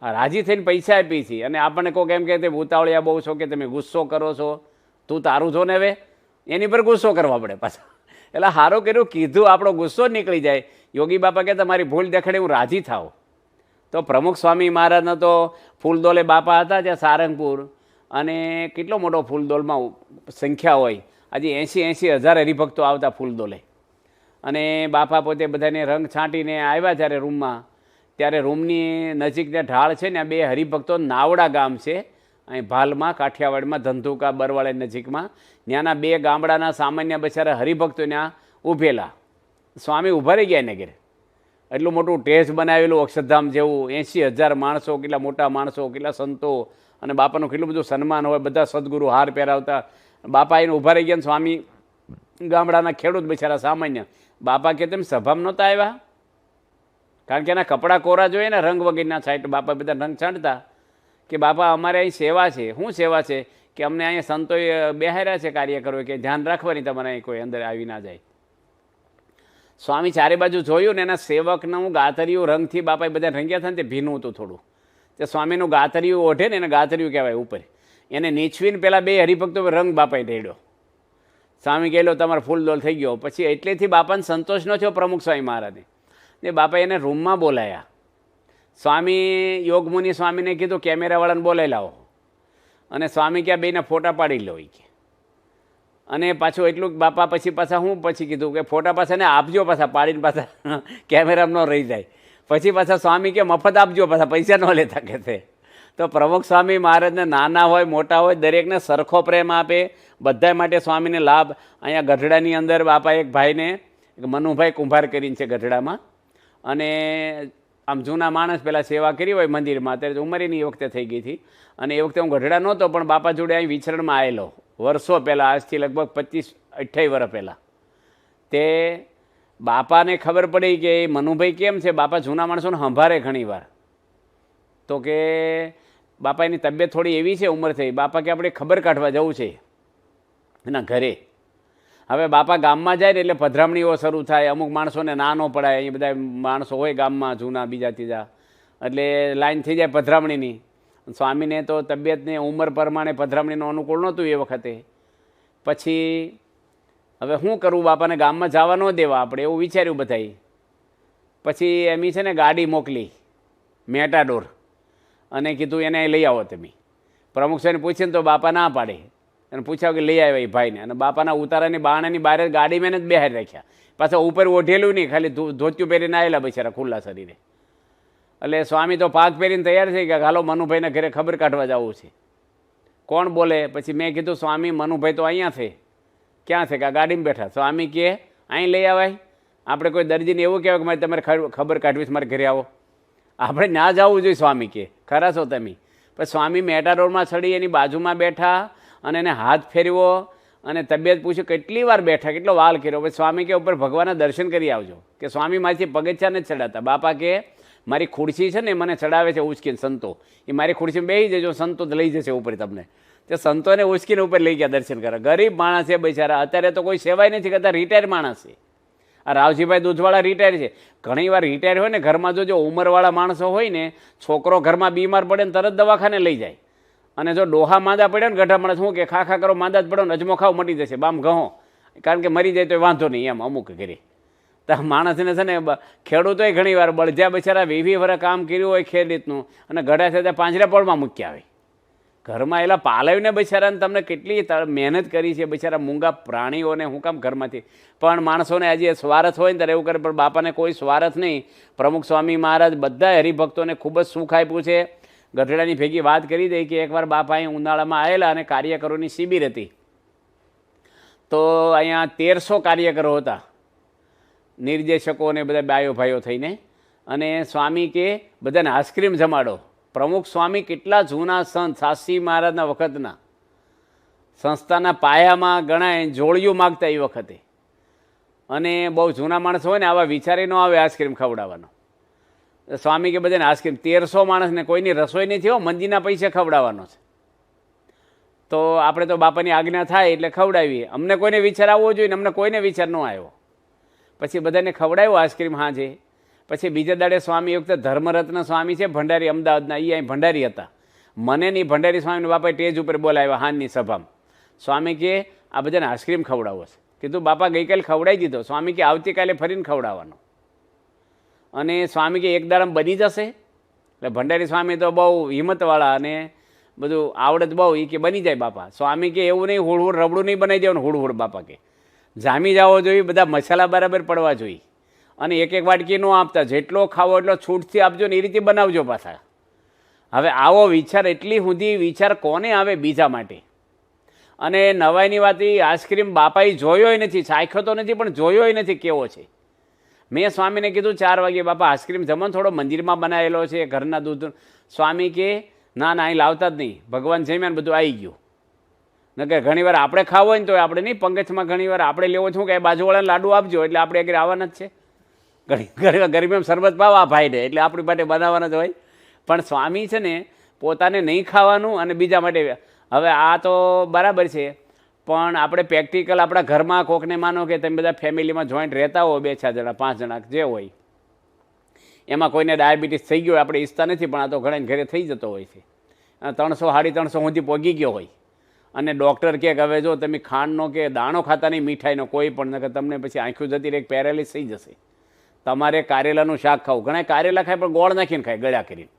રાજી થઈને પૈસા આપી છે, અને આપણને કોઈ એમ કહે ઉતાવળિયા બહુ છો કે તમે ગુસ્સો કરો છો, તું તારું છો ને હવે એની પર ગુસ્સો કરવા પડે પાછા. એટલે સારું કર્યું કીધું, આપણો ગુસ્સો જ નીકળી જાય. યોગી બાપા કે તમારી ભૂલ દેખાડે હું રાજી થાવ. તો પ્રમુખ સ્વામી મહારાજના તો ફૂલદોલે બાપા હતા ત્યાં સારંગપુર, અને કેટલો મોટો ફૂલદોલમાં સંખ્યા હોય. આજે 80,000 હરિભક્તો આવતા ફૂલદોલે. અને બાપા પોતે બધાને રંગ છાંટીને આવ્યા જ્યારે રૂમમાં, ત્યારે રૂમની નજીક ત્યાં ઢાળ છે ને, 2 હરિભક્તો નાવડા ગામ છે અહીં ભાલમાં, કાઠિયાવાડમાં, ધંધુકા બરવાળા નજીકમાં, ત્યાંના 2 ગામડાના સામાન્ય બિચારા હરિભક્તો ત્યાં ઊભેલા. સ્વામી ઊભા રહી ગયા એને ઘેર. એટલું મોટું ટેજ બનાવેલું અક્ષરધામ જેવું, 80,000 માણસો, કેટલા મોટા માણસો, કેટલા સંતો, અને બાપાનું કેટલું બધું સન્માન હોય, બધા સદગુરુ હાર પહેરાવતા. બાપા એને ઊભા રહી ગયા. સ્વામી ગામડાના ખેડૂત બિચારા સામાન્ય. બાપા કે તેમ સભામાં નહોતા આવ્યા, કારણ કે એના કપડાં કોરા જોઈએ ને, રંગ વગેરેના સાઈડ બાપા બધા રંગ છાંટતા કે બાપા અમારે અહીં સેવા છે. શું સેવા છે? કે અમને અહીંયા સંતોએ બેહાર્યા છે કાર્યકરો, કે ધ્યાન રાખવાની તમારે અહીં કોઈ અંદર આવી ના જાય. સ્વામી ચારે બાજુ જોયું ને, એના સેવકનું ગાતરિયું રંગથી બાપાએ બધા રંગ્યા હતા ને, તે ભીનું હતું થોડું. તે સ્વામીનું ગાતરિયું ઓઢે ને, એને ગાતરિયું કહેવાય ઉપર. એને નીચવીને પેલા બે હરિભક્તો રંગ બાપાએ રેડ્યો. સ્વામી કહેલો તમારો ફૂલદોલ થઈ ગયો. પછી એટલેથી બાપાને સંતોષ ન થયો પ્રમુખ સ્વામી મહારાજને, ને બાપાએ એને રૂમમાં બોલાયા. સ્વામી યોગમુનિ સ્વામીને કીધું કેમેરાવાળાને બોલાવી લાવો, અને સ્વામી ક્યાં બેના ફોટા પાડી લો કે. અને પાછું એટલું બાપા પાછા હું કીધું કે ફોટા પાછા ને આપજો, પાછા પાડીને પાછા કેમેરામાં ન રહી જાય. પછી પાછા સ્વામી કે મફત આપજો, પાછા પૈસા ન લેતા કે તે. તો પ્રમુખ સ્વામી મહારાજને નાના હોય મોટા હોય દરેકને સરખો પ્રેમ આપે, બધા માટે સ્વામીને લાભ. અહીંયા ગઢડાની અંદર બાપા એક ભાઈને, એક મનુભાઈ કુંભાર કરીને છે ગઢડામાં, અને આમ જૂના માણસ પહેલાં સેવા કરી હોય મંદિરમાં, અત્યારે ઉંમરેની એ વખતે થઈ ગઈ હતી. અને એ વખતે હું ગઢડા નહોતો, પણ બાપા જોડે અહીં વિચરણમાં આવેલો વર્ષો પહેલાં, આજથી લગભગ 25-28 વર્ષ પહેલાં. તે બાપાને ખબર પડી કે એ મનુભાઈ કેમ છે, બાપા જૂના માણસોને સંભાળે ઘણીવાર. તો કે બાપા એની તબિયત થોડી એવી છે, ઉંમર થઈ, બાપા કે આપણે ખબર કાઢવા જવું છે એના ઘરે. હવે બાપા ગામમાં જાય ને એટલે પધરામણીઓ શરૂ થાય, અમુક માણસોને ના ન પડાય, અહીં બધા માણસો હોય ગામમાં જૂના બીજા ત્રીજા, એટલે લાઈન થઈ જાય પધરામણીની. સ્વામીને તો તબિયતને ઉંમર પ્રમાણે પધરામણીનું અનુકૂળ નહોતું એ વખતે. પછી હવે શું કરવું, બાપાને ગામમાં જવા ન દેવા આપણે, એવું વિચાર્યું બધાએ. પછી એમી છે ને ગાડી મોકલી મેટાડોર, અને કીધું એને લઈ આવો તમે. પ્રમુખ સાહેબને પૂછીને તો બાપા ના પાડે, અને પૂછ્યા કે લઈ આવ્યા એ ભાઈને. અને બાપાના ઉતારાની બાણાની બહાર ગાડી મેં જ બહાર રાખ્યા, પાછા ઉપર ઓઢેલું નહીં, ખાલી ધોતિયું પહેરીને આવેલા બિચારા ખુલ્લા શરીરે. એટલે સ્વામી તો પાક પહેરીને તૈયાર થઈ ગયા, હાલો મનુભાઈના ઘરે ખબર કાઢવા જવું છે. કોણ બોલે? પછી મેં કીધું સ્વામી મનુભાઈ તો અહીંયા છે. ક્યાં છે? કે ગાડીમાં બેઠા. સ્વામી કહે અહીં લઈ આવાય, આપણે કોઈ દરજીને એવું કહેવાય કે મારે તમારે ખબર કાઢવી છે, મારે ઘરે આવો. આપણે ના જવું જોઈએ. સ્વામી કહે ખરા છો તમે? પછી સ્વામી મેટાડોરમાં ચડી એની બાજુમાં બેઠા, અને એને હાથ ફેરવો, અને તબિયત પૂછ્યું, કેટલી વાર બેઠા, કેટલો વાલ કર્યો. પછી સ્વામી કે ઉપર ભગવાનના દર્શન કરી આવજો. કે સ્વામી મારીથી પગથિયા નથી ચડાતા. બાપા કે મારી ખુરશી છે ને મને ચડાવે છે ઉચકીને સંતો, એ મારી ખુરશીમાં બેસી જજો, સંતો લઈ જશે ઉપર તમને. તે સંતોને ઉચકીને ઉપર લઈ ગયા દર્શન કરવા. ગરીબ માણસ છે બિચારા, અત્યારે તો કોઈ સેવાય નથી કરતા, રિટાયર માણસ છે. આ રાવજીભાઈ દૂધવાળા રિટાયર છે. ઘણી વાર રિટાયર હોય ને ઘરમાં, જો ઉંમરવાળા માણસો હોય ને, છોકરો ઘરમાં બીમાર પડે ને તરત દવાખાને લઈ જાય. અને જો ડોહા માંદા પડ્યો ને ગઢા માણસ, શું કે ખા કરો, માંદા જ પડો ને અજમો ખાવ મટી જશે, બામ ઘઉં, કારણ કે મરી જાય તો વાંધો નહીં એમ અમુક ઘરે. તો માણસને છે ને ખેડૂતોય ઘણી વાર બળજ્યા બિચારા 20 વર્ષ કામ કર્યું હોય ખેડૂતનું, અને ગઢા છે ત્યાં પાંજરા પોળમાં મૂક્યા આવે. ઘરમાં એલા પાલવીને બિચારાને તમને કેટલી મહેનત કરી છે બિચારા મૂંગા પ્રાણીઓને, હું કામ ઘરમાંથી. પણ માણસોને આજે સ્વાર્થ હોય ને ત્યારે એવું કરે, પણ બાપાને કોઈ સ્વાર્થ નહીં. પ્રમુખ સ્વામી મહારાજ બધા હરિભક્તોને ખૂબ જ સુખ આપ્યું છે. ગઢડાની ભેગી વાત કરી દઈ કે એકવાર બાપા અહીં ઉનાળામાં આવેલા, અને કાર્યકરોની શિબિર હતી. તો અહીંયા 1300 કાર્યકરો હતા, નિર્દેશકો ને બધા બાયો ભાઈઓ થઈને. અને સ્વામી કે બધાને આઈસ્ક્રીમ જમાડો. પ્રમુખ સ્વામી કેટલા જૂના સંત, સાસી મહારાજના વખતના, સંસ્થાના પાયામાં ગણાય, જોડિયું માગતા એ વખતે. અને બહુ જૂના માણસ હોય ને આવા વિચારી ન આવે આઈસ્ક્રીમ ખવડાવવાનો. સ્વામી કે બધાને આઈસ્ક્રીમ, 1300 માણસને કોઈની રસોઈ નથી હો, મંદિરના પૈસે ખવડાવવાનો છે. તો આપણે તો બાપાની આજ્ઞા થાય એટલે ખવડાવીએ. અમને કોઈને વિચાર આવવો જોઈએ ને, અમને કોઈને વિચાર ન આવ્યો. પછી બધાને ખવડાવ્યો આઈસ્ક્રીમ હાજે. પછી બીજા દાડે સ્વામી એ વખતે ધર્મરત્ન સ્વામી છે ભંડારી અમદાવાદના, એ અહીં ભંડારી હતા. મને નહીં ભંડારી સ્વામીને બાપાએ સ્ટેજ ઉપર બોલાવ્યા હાનની સભામાં. સ્વામી કે આ બધાને આઈસ્ક્રીમ ખવડાવો છે. કીધું બાપા ગઈકાલે ખવડાવી દીધો. સ્વામી કે આવતીકાલે ફરીને ખવડાવવાનો. અને સ્વામી કે એક દાડામાં બની જશે. એટલે ભંડારી સ્વામી તો બહુ હિંમતવાળા અને બધું આવડત બહુ, એ કે બની જાય બાપા. સ્વામી કે એવું નહીં, હુડહુડ રબડું નહીં બનાવી દેવાનું, હુડહુડ. બાપા કે જામી જવો જોઈએ, બધા મસાલા બરાબર પડવા જોઈએ, અને એક એક વાટકી ન આપતા, જેટલો ખાવો એટલો છૂટથી આપજો ને, એ રીતે બનાવજો પાછા. હવે આવો વિચાર, એટલી સુધી વિચાર કોને આવે બીજા માટે. અને નવાઈની વાત, એ આઈસ્ક્રીમ બાપાએ જોયોય નથી, ચાખ્યો તો નથી, પણ જોયોય નથી કેવો છે. મેં સ્વામીને કીધું 4 વાગે બાપા આઈસ્ક્રીમ જમણ થોડો મંદિરમાં બનાવેલો છે ઘરના દૂધ. સ્વામી કે ના ના અહીં લાવતા જ નહીં, ભગવાન જમ્યા ને બધું આવી ગયું. નકર ઘણીવાર આપણે ખાવો હોય ને તો આપણે નહીં, પંગજમાં ઘણીવાર આપણે લેવો છું કે બાજુવાળાને લાડુ આપજો, એટલે આપણે આગળ આવવાના જ છે. ઘણી ગરીબીમાં શરબત પાવા ભાઈને, એટલે આપણી માટે બનાવવાના જ હોય. પણ સ્વામી છે ને પોતાને નહીં ખાવાનું અને બીજા માટે. હવે આ તો બરાબર છે, પણ આપણે પ્રેક્ટિકલ આપણા ઘરમાં કોકને માનો કે તમે બધા ફેમિલીમાં જોઈન્ટ રહેતા હો, 2-4 જણા 5 જણા જે હોય, એમાં કોઈને ડાયાબિટીસ થઈ ગયો, આપણે ઈચ્છતા નથી, પણ આ તો ઘણા ઘરે થઈ જતો હોય છે. 300 350 સુધી પહોંચી ગયો હોય અને ડૉક્ટર કહે કે હવે જો તમે ખાંડનો કે દાણો ખાતા નહીં, મીઠાઈનો કોઈ પણ, કે તમને પછી આંખું જતી રહે, પેરાલિસ થઈ જશે. તમારે કારેલાનું શાક ખાવું. ઘણા કારેલા ખાય પણ ગોળ નાખીને ખાય, ગળ્યા કરીને.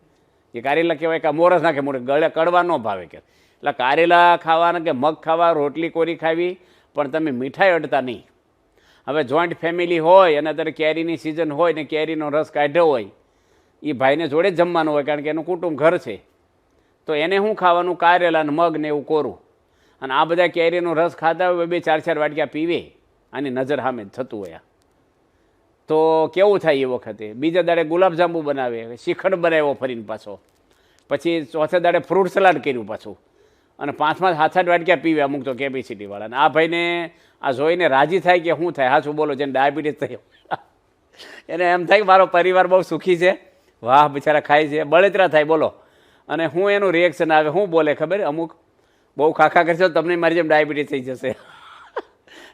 એ કારેલા કહેવાય કે મોરસ નાખે, મોરે ગળ્યા કડવા ન ભાવે કે. એટલે કારેલા ખાવાના કે મગ ખાવા, રોટલી કોરી ખાવી, પણ તમે મીઠાઈ અડતા નહીં. હવે જોઈન્ટ ફેમિલી હોય અને અત્યારે કેરીની સિઝન હોય ને કેરીનો રસ કાઢ્યો હોય, એ ભાઈને જોડે જ જમવાનું હોય, કારણ કે એનું કુટુંબ ઘર છે. તો એને શું ખાવાનું? કારેલા ને મગ ને એવું કોરું. અને આ બધા કેરીનો રસ ખાતા હોય, 2-4 વાટક્યા પીવે, આની નજર સામે જ થતું હોય. તો કેવું થાય એ વખતે? બીજા દાડે ગુલાબજાંબુ બનાવે, શ્રીખંડ બનાવ્યો ફરીને પાછો, પછી ચોથા દાડે ફ્રૂટ સલાડ કર્યું પાછું, અને 5-7 વાટક્યા પીવે અમુક તો કેપેસિટીવાળા. આ ભાઈને આ જોઈને રાજી થાય કે શું થાય? સાચું બોલો, જેને ડાયાબિટીસ થયો એને એમ થાય કે મારો પરિવાર બહુ સુખી છે, વાહ બિચારા ખાય છે, બળતરા થાય. બોલો. અને હું એનું રિએક્શન આવે, શું બોલે ખબર? અમુક બહુ ખાખા કરશો તમને મારી જેમ ડાયાબિટીસ થઈ જશે.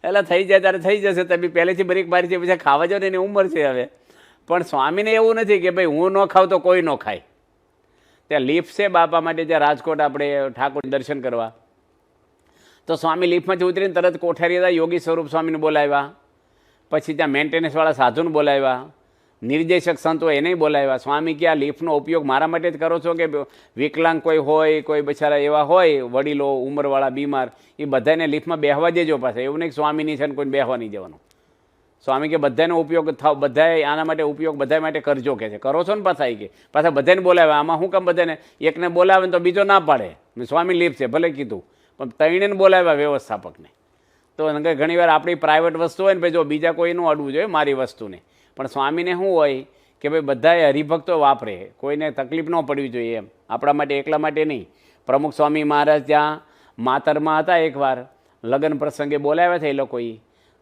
એટલે થઈ જાય ત્યારે થઈ જશે, તમે પહેલેથી બ્રેક મારી છે, પછી ખાવા જાવ ને એની ઉંમર છે હવે. પણ સ્વામીને એવું નથી કે ભાઈ હું ન ખાઉં તો કોઈ ન ખાય. ત્યાં લિફ્ટ છે બાપા માટે, ત્યાં રાજકોટ આપણે ઠાકોર દર્શન કરવા. તો સ્વામી લિફ્ટમાંથી ઉતરીને તરત કોઠારી હતા, યોગી સ્વરૂપ સ્વામીને બોલાવ્યા. પછી ત્યાં મેન્ટેનન્સવાળા સાધુને બોલાવ્યા, નિર્દેશક સંતો એને બોલાવ્યા. સ્વામી કે આ લિફ્ટનો ઉપયોગ મારા માટે જ કરો છો કે વિકલાંગ કોઈ હોય, કોઈ બિચારા એવા હોય વડીલો, ઉંમરવાળા, બીમાર, એ બધાને લિફ્ટમાં બેહવા દેજો પાછા. એવું નહીં કે સ્વામીની છે ને કોઈને બેહવા નહીં દેવાનું. સ્વામી કે બધાનો ઉપયોગ થાવ, બધાએ આના માટે ઉપયોગ બધા માટે કરજો કે છે. કરો છો ને પાછા? એ કે પાછા બધાને બોલાવ્યા. આમાં શું કામ બધાને? એકને બોલાવે ને તો બીજો ના પાડે. સ્વામી લિફ્ટ છે ભલે કીધું, પણ ત્રણેને બોલાવ્યા વ્યવસ્થાપકને. તો ઘણી વાર આપણી પ્રાઇવેટ વસ્તુ હોય ને ભાઈ, જો બીજા કોઈનું અડવું જોઈએ મારી વસ્તુને. પણ સ્વામીને શું હોય કે ભાઈ બધાએ હરિભક્તો વાપરે, કોઈને તકલીફ ન પડવી જોઈએ એમ, આપણા માટે એકલા માટે નહીં. પ્રમુખ સ્વામી મહારાજ ત્યાં માતરમાં હતા, એકવાર લગ્ન પ્રસંગે બોલાવ્યા હતા એ લોકોએ,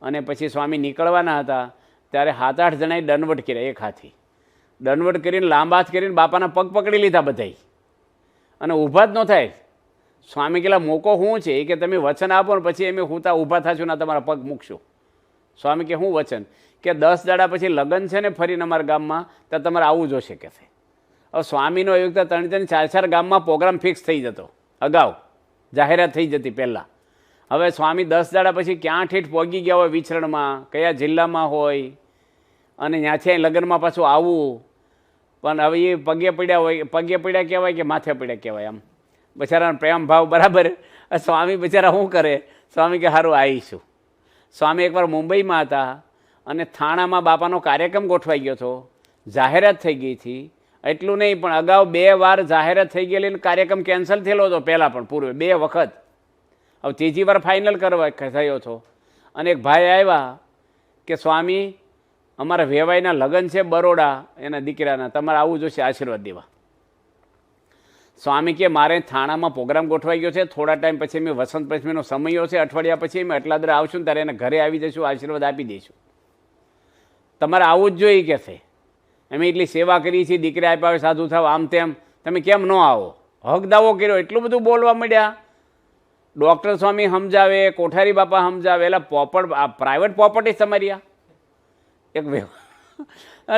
અને પછી સ્વામી નીકળવાના હતા ત્યારે 7-8 જણાએ દંડવટ કર્યા એક હાથી. દંડવટ કરીને લાંબા હાથ કરીને બાપાના પગ પકડી લીધા બધાય, અને ઊભા જ ન થાય. સ્વામી કહેલા મોકો શું છે? એ કે તમે વચન આપો ને પછી અમે હુંતા ઊભા થશું ને તમારા પગ મૂકશું. સ્વામી કે શું વચન? કે 10 દાડા પછી લગ્ન છે ને ફરીને અમારા ગામમાં, ત્યાં તમારે આવવું જોશે કે છે. હવે સ્વામીનો એવી રીતે 3-4 ગામમાં પ્રોગ્રામ ફિક્સ થઈ જતો, અગાઉ જાહેરાત થઈ જતી પહેલાં. હવે સ્વામી 10 દાડા પછી ક્યાં ઠેઠ પહોંચી ગયા હોય વિચરણમાં, કયા જિલ્લામાં હોય, અને ત્યાંથી લગ્નમાં પાછું આવવું. પણ હવે એ પગે પડ્યા હોય, પગે પડ્યા કહેવાય કે માથે પડ્યા કહેવાય? આમ બિચારાનો પ્રેમ ભાવ બરાબર. સ્વામી બિચારા શું કરે? સ્વામી કે સારું આવીશું. સ્વામી એકવાર મુંબઈમાં હતા અને થાણામાં બાપાનો કાર્યક્રમ ગોઠવાઈ ગયો હતો, જાહેરાત થઈ ગઈ હતી. એટલું નહીં પણ અગાઉ 2 વાર જાહેરાત થઈ ગયેલી, કાર્યક્રમ કેન્સલ થયેલો હતો પહેલાં પણ, પૂર્વે 2 વખત. હવે 3જી વાર ફાઇનલ કરવા થયો હતો. અને એક ભાઈ આવ્યા કે સ્વામી અમારા વેવાઈના લગ્ન છે બરોડા, એના દીકરાના, તમારે આવવું જોશે આશીર્વાદ દેવા. સ્વામી કે મારે થાણામાં પ્રોગ્રામ ગોઠવાઈ ગયો છે, થોડા ટાઈમ પછી મેં વસંત પંચમીનો સમયો છે, અઠવાડિયા પછી અમે એટલા દર આવશું ને ત્યારે એને ઘરે આવી જઈશું, આશીર્વાદ આપી દઈશું. તમારે આવું જ જોઈએ કે છે, અમે એટલી સેવા કરી છે, દીકરી આપ્યા હોય, સાધુ થાવ, આમ તેમ, તમે કેમ ન આવો? હક દાવો કર્યો, એટલું બધું બોલવા માંડ્યા. ડૉક્ટર સ્વામી સમજાવે, કોઠારી બાપા સમજાવે, એટલે પ્રાઇવેટ પ્રોપર્ટી તમારી આ એક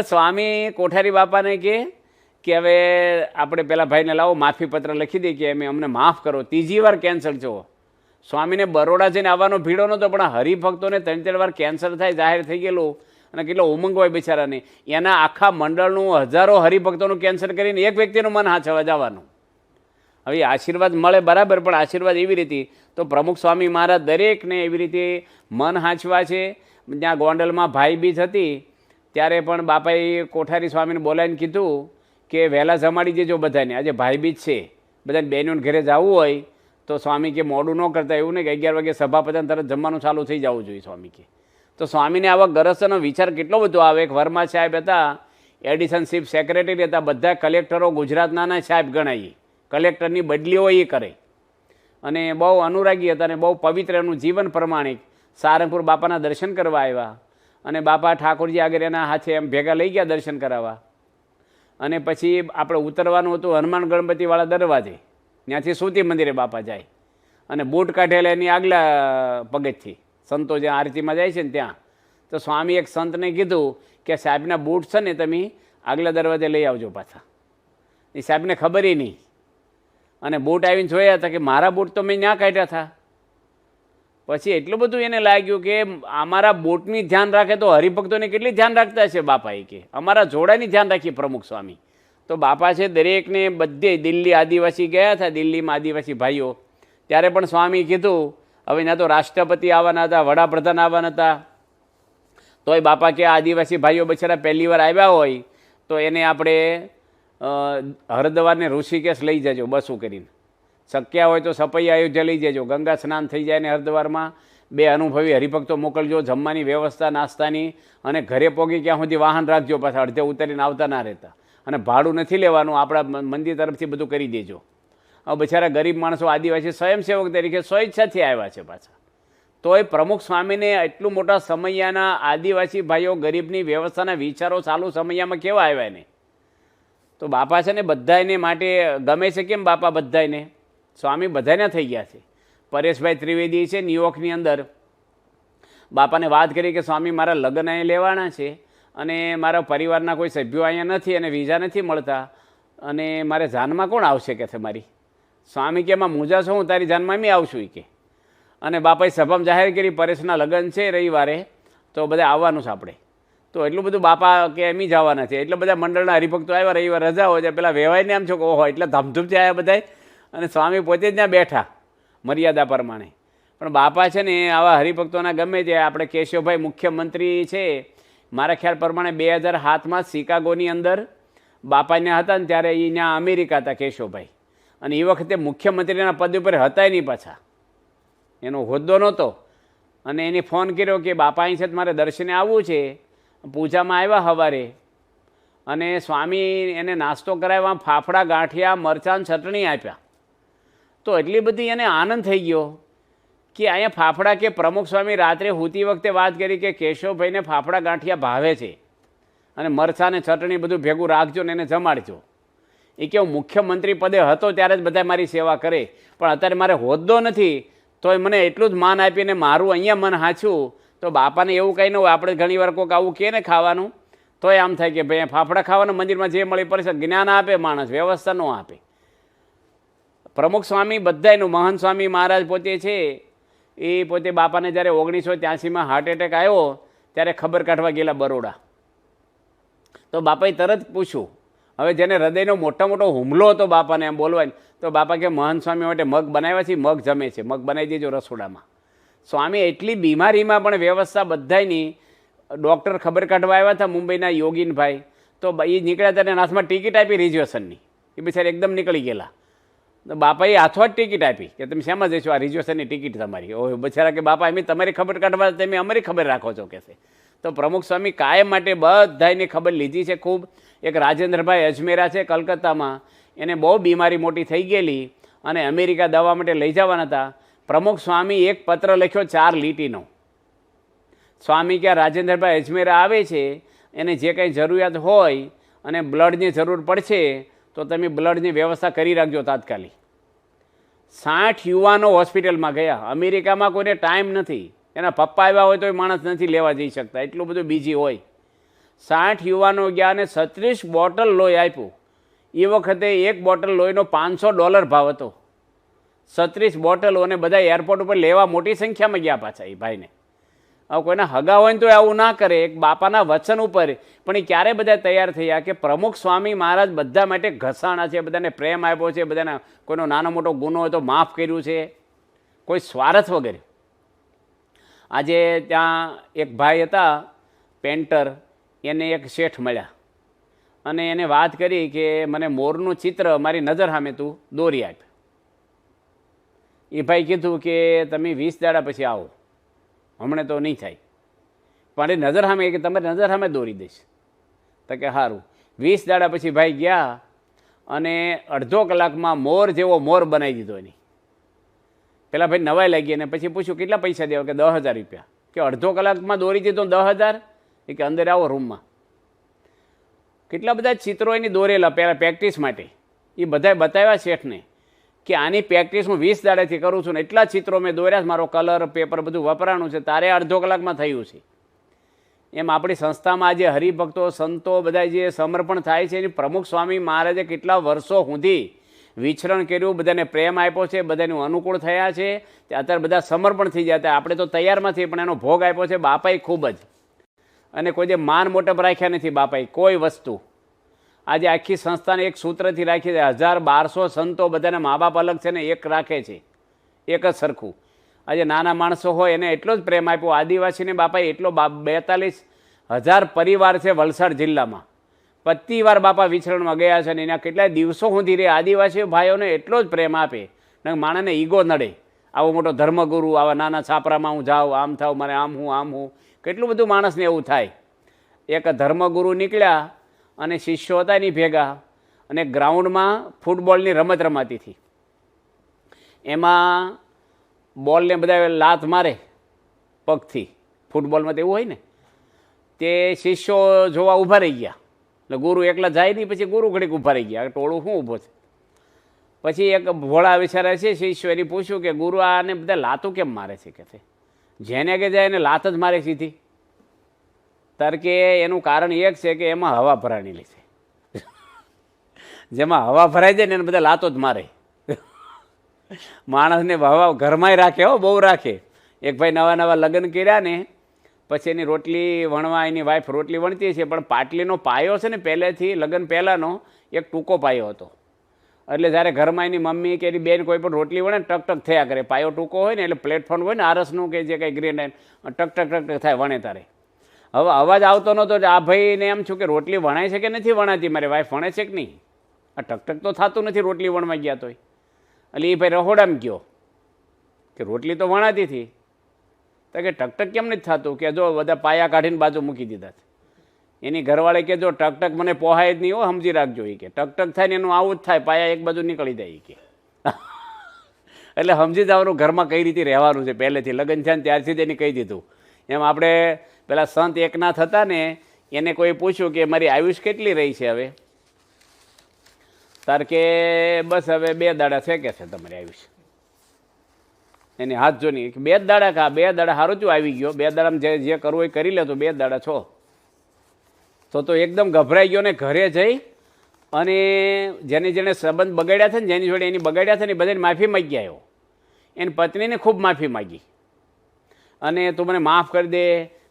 સ્વામી કોઠારી બાપાને કે હવે આપણે પેલા ભાઈને લાવો, માફીપત્ર લખી દઈએ કે અમને માફ કરો. 3જી વાર કેન્સલ છો. સ્વામીને બરોડા જઈને આવવાનો ભીડો નહોતો, પણ હરિભક્તોને 3-4 વાર કેન્સલ થાય જાહેર થઈ ગયેલું, અને કેટલો ઉમંગ હોય બિચારાને. એના આખા મંડળનું હજારો હરિભક્તોનું કેન્સલ કરીને એક વ્યક્તિનું મન હાચવા જવાનું. હવે આશીર્વાદ મળે બરાબર, પણ આશીર્વાદ એવી રીતે તો પ્રમુખ સ્વામી મહારાજ દરેકને એવી રીતે મન હાંચવા છે. જ્યાં ગોંડલમાં ભાઈ બીજ હતી ત્યારે પણ બાપાએ કોઠારી સ્વામીને બોલાવીને કીધું કે વહેલા જમાડી દેજો બધાને, આજે ભાઈ બીજ છે, બધાને બહેનોને ઘરે જવું હોય તો સ્વામી કે મોડું ન કરતા, એવું નહીં કે 11 વાગે સભા પતાને તરત જમવાનું ચાલુ થઈ જવું જોઈએ સ્વામી કે. તો સ્વામીને આવા ગરજનો વિચાર કેટલો બધો આવે. એક વર્મા સાહેબ હતા, એડિશન ચીફ સેક્રેટરી હતા, બધા કલેક્ટરો ગુજરાતના સાહેબ ગણાય, કલેક્ટરની બદલીઓ એ કરે, અને બહુ અનુરાગી હતા અને બહુ પવિત્ર એનું જીવન પ્રમાણિક. સારંગપુર બાપાના દર્શન કરવા આવ્યા, અને બાપા ઠાકોરજી આગળ એના હાથે એમ ભેગા લઈ ગયા દર્શન કરાવવા. અને પછી આપણે ઉતરવાનું હતું હનુમાન ગણપતિવાળા દરવાજે, ત્યાંથી સુતી મંદિરે બાપા જાય, અને બૂટ કાઢેલા એની આગલા પગથથી, સંતો જ્યાં આરતીમાં જાય છે ને ત્યાં. તો સ્વામી એક સંતને કીધું કે સાહેબના બૂટ છે ને તમે આગલા દરવાજે લઈ આવજો પાછા. એ સાહેબને ખબર નહીં, અને બૂટ આવીને જોયા હતા કે મારા બૂટ તો મેં ના કાઢ્યા હતા. પછી એટલું બધું એને લાગ્યું કે અમારા બૂટની ધ્યાન રાખે તો હરિભક્તોને કેટલી ધ્યાન રાખતા છે બાપા, એ કે અમારા જોડાની ધ્યાન રાખીએ પ્રમુખ સ્વામી. તો બાપા છે દરેકને બધે દિલ્હી આદિવાસી ગયા હતા, દિલ્હીમાં આદિવાસી ભાઈઓ, ત્યારે પણ સ્વામી કીધું હવે ના તો રાષ્ટ્રપતિ આવવાના હતા, વડાપ્રધાન આવવાના હતા, તોય બાપા કે આદિવાસી ભાઈઓ બિચારા પહેલી વાર આવ્યા હોય તો એને આપણે હરદ્વારને ઋષિકેશ લઈ જજો બસું કરીને, શક્ય હોય તો સપૈયા અયોધ્યા લઈ જજો, ગંગા સ્નાન થઈ જાય ને હરદ્વારમાં 2 અનુભવી હરિભક્તો મોકલજો, જમવાની વ્યવસ્થા નાસ્તાની, અને ઘરે પહોંચી ક્યાં સુધી વાહન રાખજો, પાછા અડધે ઉતરીને આવતા ના રહેતા, અને ભાડું નથી લેવાનું, આપણા મંદિર તરફથી બધું કરી દેજો. હવે બિચારા ગરીબ માણસો આદિવાસી સ્વયંસેવક તરીકે સ્વેચ્છાથી આવ્યા છે પાછા. તોય પ્રમુખ સ્વામીને એટલું મોટા સમયના આદિવાસી ભાઈઓ ગરીબની વ્યવસ્થાના વિચારો ચાલુ સમયમાં કેવા આવ્યા ને. તો બાપા છે ને બધાને માટે ગમે છે. કેમ બાપા બધાને? સ્વામી બધાને થઈ ગયા છે. પરેશભાઈ ત્રિવેદી છે ન્યુયોર્કની અંદર, બાપાને વાત કરી કે સ્વામી મારા લગ્ન અહીં લેવાના છે અને મારા પરિવારના કોઈ સભ્યો અહીંયા નથી અને વિઝા નથી મળતા, અને મારે જાનમાં કોણ આવશે કે છે મારી? સ્વામી કે એમાં મૂંઝા છો, હું તારી જાનમાં મેં આવશું કે. અને બાપાએ સભામાં જાહેર કરી પરેશના લગ્ન છે રવિવારે, તો બધા આવવાનું છે આપણે. તો એટલું બધું બાપા કે એમ જ આવવાના છે. એટલે બધા મંડળના હરિભક્તો આવ્યા, રવિવાર રજા હોય છે, પેલા વેવાઈને આમ છો કે ઓહો એટલે ધામધૂમથી આવ્યા બધા, અને સ્વામી પોતે જ ત્યાં બેઠા મર્યાદા પ્રમાણે. પણ બાપા છે ને આવા હરિભક્તોના ગમે તે, આપણે કેશવભાઈ મુખ્યમંત્રી છે મારા ખ્યાલ પ્રમાણે 2007માં શિકાગોની અંદર બાપાને હતા ને ત્યારે એ ત્યાં અમેરિકા હતા કેશવભાઈ, અને એ વખતે મુખ્યમંત્રીના પદ ઉપર હતા નહીં પાછા, એનો હોદ્દો નહોતો. અને એને ફોન કર્યો કે બાપા અહીં છે મારે દર્શને આવવું છે. પૂજામાં આવ્યા સવારે, અને સ્વામી એને નાસ્તો કરાવ્યા, ફાફડા ગાંઠિયા મરચાં ચટણી આપ્યા. તો એટલી બધી એને આનંદ થઈ ગયો કે અહીંયા ફાફડા કે પ્રમુખ સ્વામી રાત્રે સૂતી વખતે વાત કરી કે કેશવભાઈને ફાફડા ગાંઠિયા ભાવે છે અને મરચાં ને ચટણી બધું ભેગું રાખજો ને એને જમાડજો. એ કે હું મુખ્યમંત્રી પદે હતો ત્યારે જ બધા મારી સેવા કરે, પણ અત્યારે મારે હોદ્દો નથી તોય મને એટલું જ માન આપીને મારું અહીંયા મન હાચું. તો બાપાને એવું કંઈ ન હોય, આપણે ઘણી વાર કોઈક આવું કહે ને ખાવાનું, તોય આમ થાય કે ભાઈ ફાફડા ખાવાના મંદિરમાં જે મળી પડે જ્ઞાન આપે માણસ, વ્યવસ્થા ન આપે. પ્રમુખ સ્વામી બધાયનું, મહંત સ્વામી મહારાજ પોતે છે એ પોતે બાપાને જ્યારે 1983માં હાર્ટ એટેક આવ્યો ત્યારે ખબર કાઢવા ગયેલા બરોડા. તો બાપાએ તરત પૂછ્યું, હવે જેને હૃદયનો મોટો મોટો હુમલો હતો બાપાને એમ બોલવાની, તો બાપા કે મહંત સ્વામી માટે મગ બનાવ્યા છે, મગ જમે છે, મગ બનાવી દેજો રસોડામાં. સ્વામી એટલી બીમારીમાં પણ વ્યવસ્થા બધાયની. ડૉક્ટર ખબર કાઢવા આવ્યા હતા મુંબઈના યોગીનભાઈ, તો એ નીકળ્યા ત્યારે હાથમાં ટિકિટ આપી રિઝર્વેશનની, એ બિચારા એકદમ નીકળી ગયેલા. તો બાપાએ હાથો જ ટિકિટ આપી કે તમે શેમાં જઈશો, આ રિઝર્વેશનની ટિકિટ તમારી. ઓહ બિચારા કે બાપા એમ તમારી ખબર કાઢવા તમે અમારી ખબર રાખો છો કે છે. તો પ્રમુખ સ્વામી કાયમ માટે બધાની ખબર લીધી છે ખૂબ. એક રાજેન્દ્રભાઈ અજમેરા છે કલકત્તામાં, એને બહુ બીમારી મોટી થઈ ગયેલી અને અમેરિકા દવા માટે લઈ જવાના હતા. પ્રમુખ સ્વામી એક પત્ર લખ્યો 4 લીટીનો. સ્વામી કે રાજેન્દ્રભાઈ અજમેરા આવે છે, એને જે કંઈ જરૂરિયાત હોય અને બ્લડની જરૂર પડશે તો તમે બ્લડની વ્યવસ્થા કરી રાખજો તાત્કાલિક. 60 યુવાનો હોસ્પિટલમાં ગયા. અમેરિકામાં કોઈને ટાઈમ નથી, એના પપ્પા આવ્યા હોય તો માણસ નથી લેવા જઈ શકતા, એટલું બધું બીજી હોય. 60 યુવાનો ગયા અને 36 બોટલ લોહી આપ્યું. એ વખતે એક બોટલ લોહીનો $500 ભાવ હતો. 36 બોટલો, અને બધા એરપોર્ટ ઉપર લેવા મોટી સંખ્યામાં ગયા પાછા એ ભાઈને. હવે કોઈના હગા હોય ને તો આવું ના કરે, એક બાપાના વચન ઉપર. પણ એ ક્યારે બધા તૈયાર થયા કે પ્રમુખ સ્વામી મહારાજ બધા માટે ઘસાણા છે, બધાને પ્રેમ આપ્યો છે, બધાને કોઈનો નાનો મોટો ગુનો હોય તો માફ કર્યું છે, કોઈ સ્વાર્થ વગેરે. આજે ત્યાં એક ભાઈ હતા પેન્ટર, એને એક શેઠ મળ્યા અને એને વાત કરી કે મને મોરનું ચિત્ર મારી નજર સામે તું દોરી આપ. એ ભાઈ કીધું કે તમે 20 દાડા પછી આવો, હમણાં તો નહીં થાય, પણ એ નજર સામે કે તમારી નજર સામે દોરી દઈશ. તો કે સારું. 20 દાડા પછી ભાઈ ગયા અને અડધો કલાકમાં મોર જેવો મોર બનાવી દીધો એની. પેલા ભાઈ નવાઈ લાગી અને પછી પૂછ્યું કેટલા પૈસા દેવા? કે 10,000 રૂપિયા. કે અડધો કલાકમાં દોરી દીધો 10,000? એ કે અંદર આવો રૂમમાં. કેટલા બધા ચિત્રો એની દોરેલા પહેલાં પ્રેક્ટિસ માટે, એ બધાએ બતાવ્યા શેઠને કે આની પ્રેક્ટિસ હું 20 દાડાથી કરું છું ને એટલા ચિત્રો મેં દોર્યા, મારો કલર પેપર બધું વપરાણું છે, તારે અડધો કલાકમાં થયું છે. એમ આપણી સંસ્થામાં આજે હરિભક્તો સંતો બધા જે સમર્પણ થાય છે, એની પ્રમુખ સ્વામી મહારાજે કેટલા વર્ષો સુધી વિચરણ કર્યું, બધાને પ્રેમ આપ્યો છે, બધાનું અનુકૂળ થયા છે, અત્યારે બધા સમર્પણ થઈ ગયા. આપણે તો તૈયારમાં છીએ, પણ એનો ભોગ આપ્યો છે બાપાએ ખૂબ જ. અને કોઈ જે માન મોટપ રાખ્યા નથી બાપાએ કોઈ વસ્તુ. આજે આખી સંસ્થાને એક સૂત્રથી રાખી છે. 1200 સંતો બધાના મા બાપ અલગ છે ને એક રાખે છે, એક જ સરખું. આજે નાના માણસો હોય એને એટલો જ પ્રેમ આપ્યો. આદિવાસીને બાપાએ એટલો 42,000 પરિવાર છે વલસાડ જિલ્લામાં. 25 વાર બાપા વિચરણમાં ગયા છે અને એના કેટલાય દિવસો સુધી રે આદિવાસી ભાઈઓને એટલો જ પ્રેમ આપે. માણસને ઈગો નડે, આવો મોટો ધર્મગુરુ, આવા નાના છાપરામાં હું જાઉં, આમ થાવ, મારે આમ હું કેટલું બધું માણસને એવું થાય. એક ધર્મગુરુ નીકળ્યા અને શિષ્યો હતા એની ભેગા, અને ગ્રાઉન્ડમાં ફૂટબોલની રમત રમાતી હતી. એમાં બોલને બધા લાત મારે પગથી, ફૂટબોલમાં તો એવું હોય ને. તે શિષ્યો જોવા ઊભા રહી ગયા. એટલે ગુરુ એકલા જાય નહીં, પછી ગુરુ ઘડીક ઊભા રહી ગયા, ટોળું શું ઊભો છે. પછી એક ભોળા વિચારે છે શિષ્યો, એની પૂછ્યું કે ગુરુ આને બધા લાતું કેમ મારે છે? કે જેને કે જાય એને લાત જ મારે સીધી. તાર કે એનું કારણ એક છે કે એમાં હવા ભરાયેલી છે. જેમાં હવા ભરાઈ જાય ને એને બધા લાતો જ મારે. માણસને હવા ઘરમાંય રાખે, હો બહુ રાખે. એક ભાઈ નવા નવા લગ્ન કર્યા ને પછી એની રોટલી વણવા, એની વાઈફ રોટલી વણતી છે, પણ પાટલીનો પાયો છે ને પહેલેથી લગ્ન પહેલાંનો એક ટૂંકો પાયો હતો. એટલે જ્યારે ઘરમાં એની મમ્મી કે એની બેન કોઈ પણ રોટલી વણે ટક ટક થયા કરે. પાયો ટૂંકો હોય ને એટલે પ્લેટફોર્મ હોય ને આરસનું કે જે કંઈ ગ્રીન ટક ટક ટક ટક થાય વણે તારે. હવે અવાજ આવતો નહોતો. આ ભાઈને એમ છું કે રોટલી વણાય છે કે નથી વણાતી, મારી વાઈફ વણે છે કે નહીં? આ ટકટક તો થતું નથી રોટલી વણવા ગયા તોય. એટલે એ ભાઈ રહોડામાં ગયો કે રોટલી તો વણાતી હતી, તો કે ટકટક કેમ નથી થતું? કે જો બધા પાયા કાઢીને બાજુ મૂકી દીધા. એની ઘરવાળે કે જો ટકટક મને પોહાય જ નહીં, હો સમજી રાખજો. એ કે ટકટક થાય ને એનું આવું જ થાય, પાયા એક બાજુ નીકળી જાય. કે એટલે સમજી જવાનું ઘરમાં કઈ રીતે રહેવાનું છે. પહેલેથી લગ્ન થયા ને ત્યારથી જ એને કહી દીધું. એમ આપણે પેલા સંત એકનાથ હતા ને, એને કોઈ પૂછ્યું કે મારી આયુષ કેટલી રહી છે હવે? તાર કે બસ હવે 2 દાડા છે કે છે તમારી આયુષ. એની હાથ જો નહીં, 2 દાડા કા 2 દાડા સારું છું આવી ગયો. 2 દાડામાં જે કરવું એ કરી લે, તો 2 દાડા છો. તો એકદમ ગભરાઈ ગયો ને ઘરે જઈ અને જેને સંબંધ બગાડ્યા છે ને, જેની જોડે એની બગાડ્યા છે ને, એ બધાને માફી માગી આવ્યો. એની પત્નીને ખૂબ માફી માગી અને તું મને માફ કરી દે,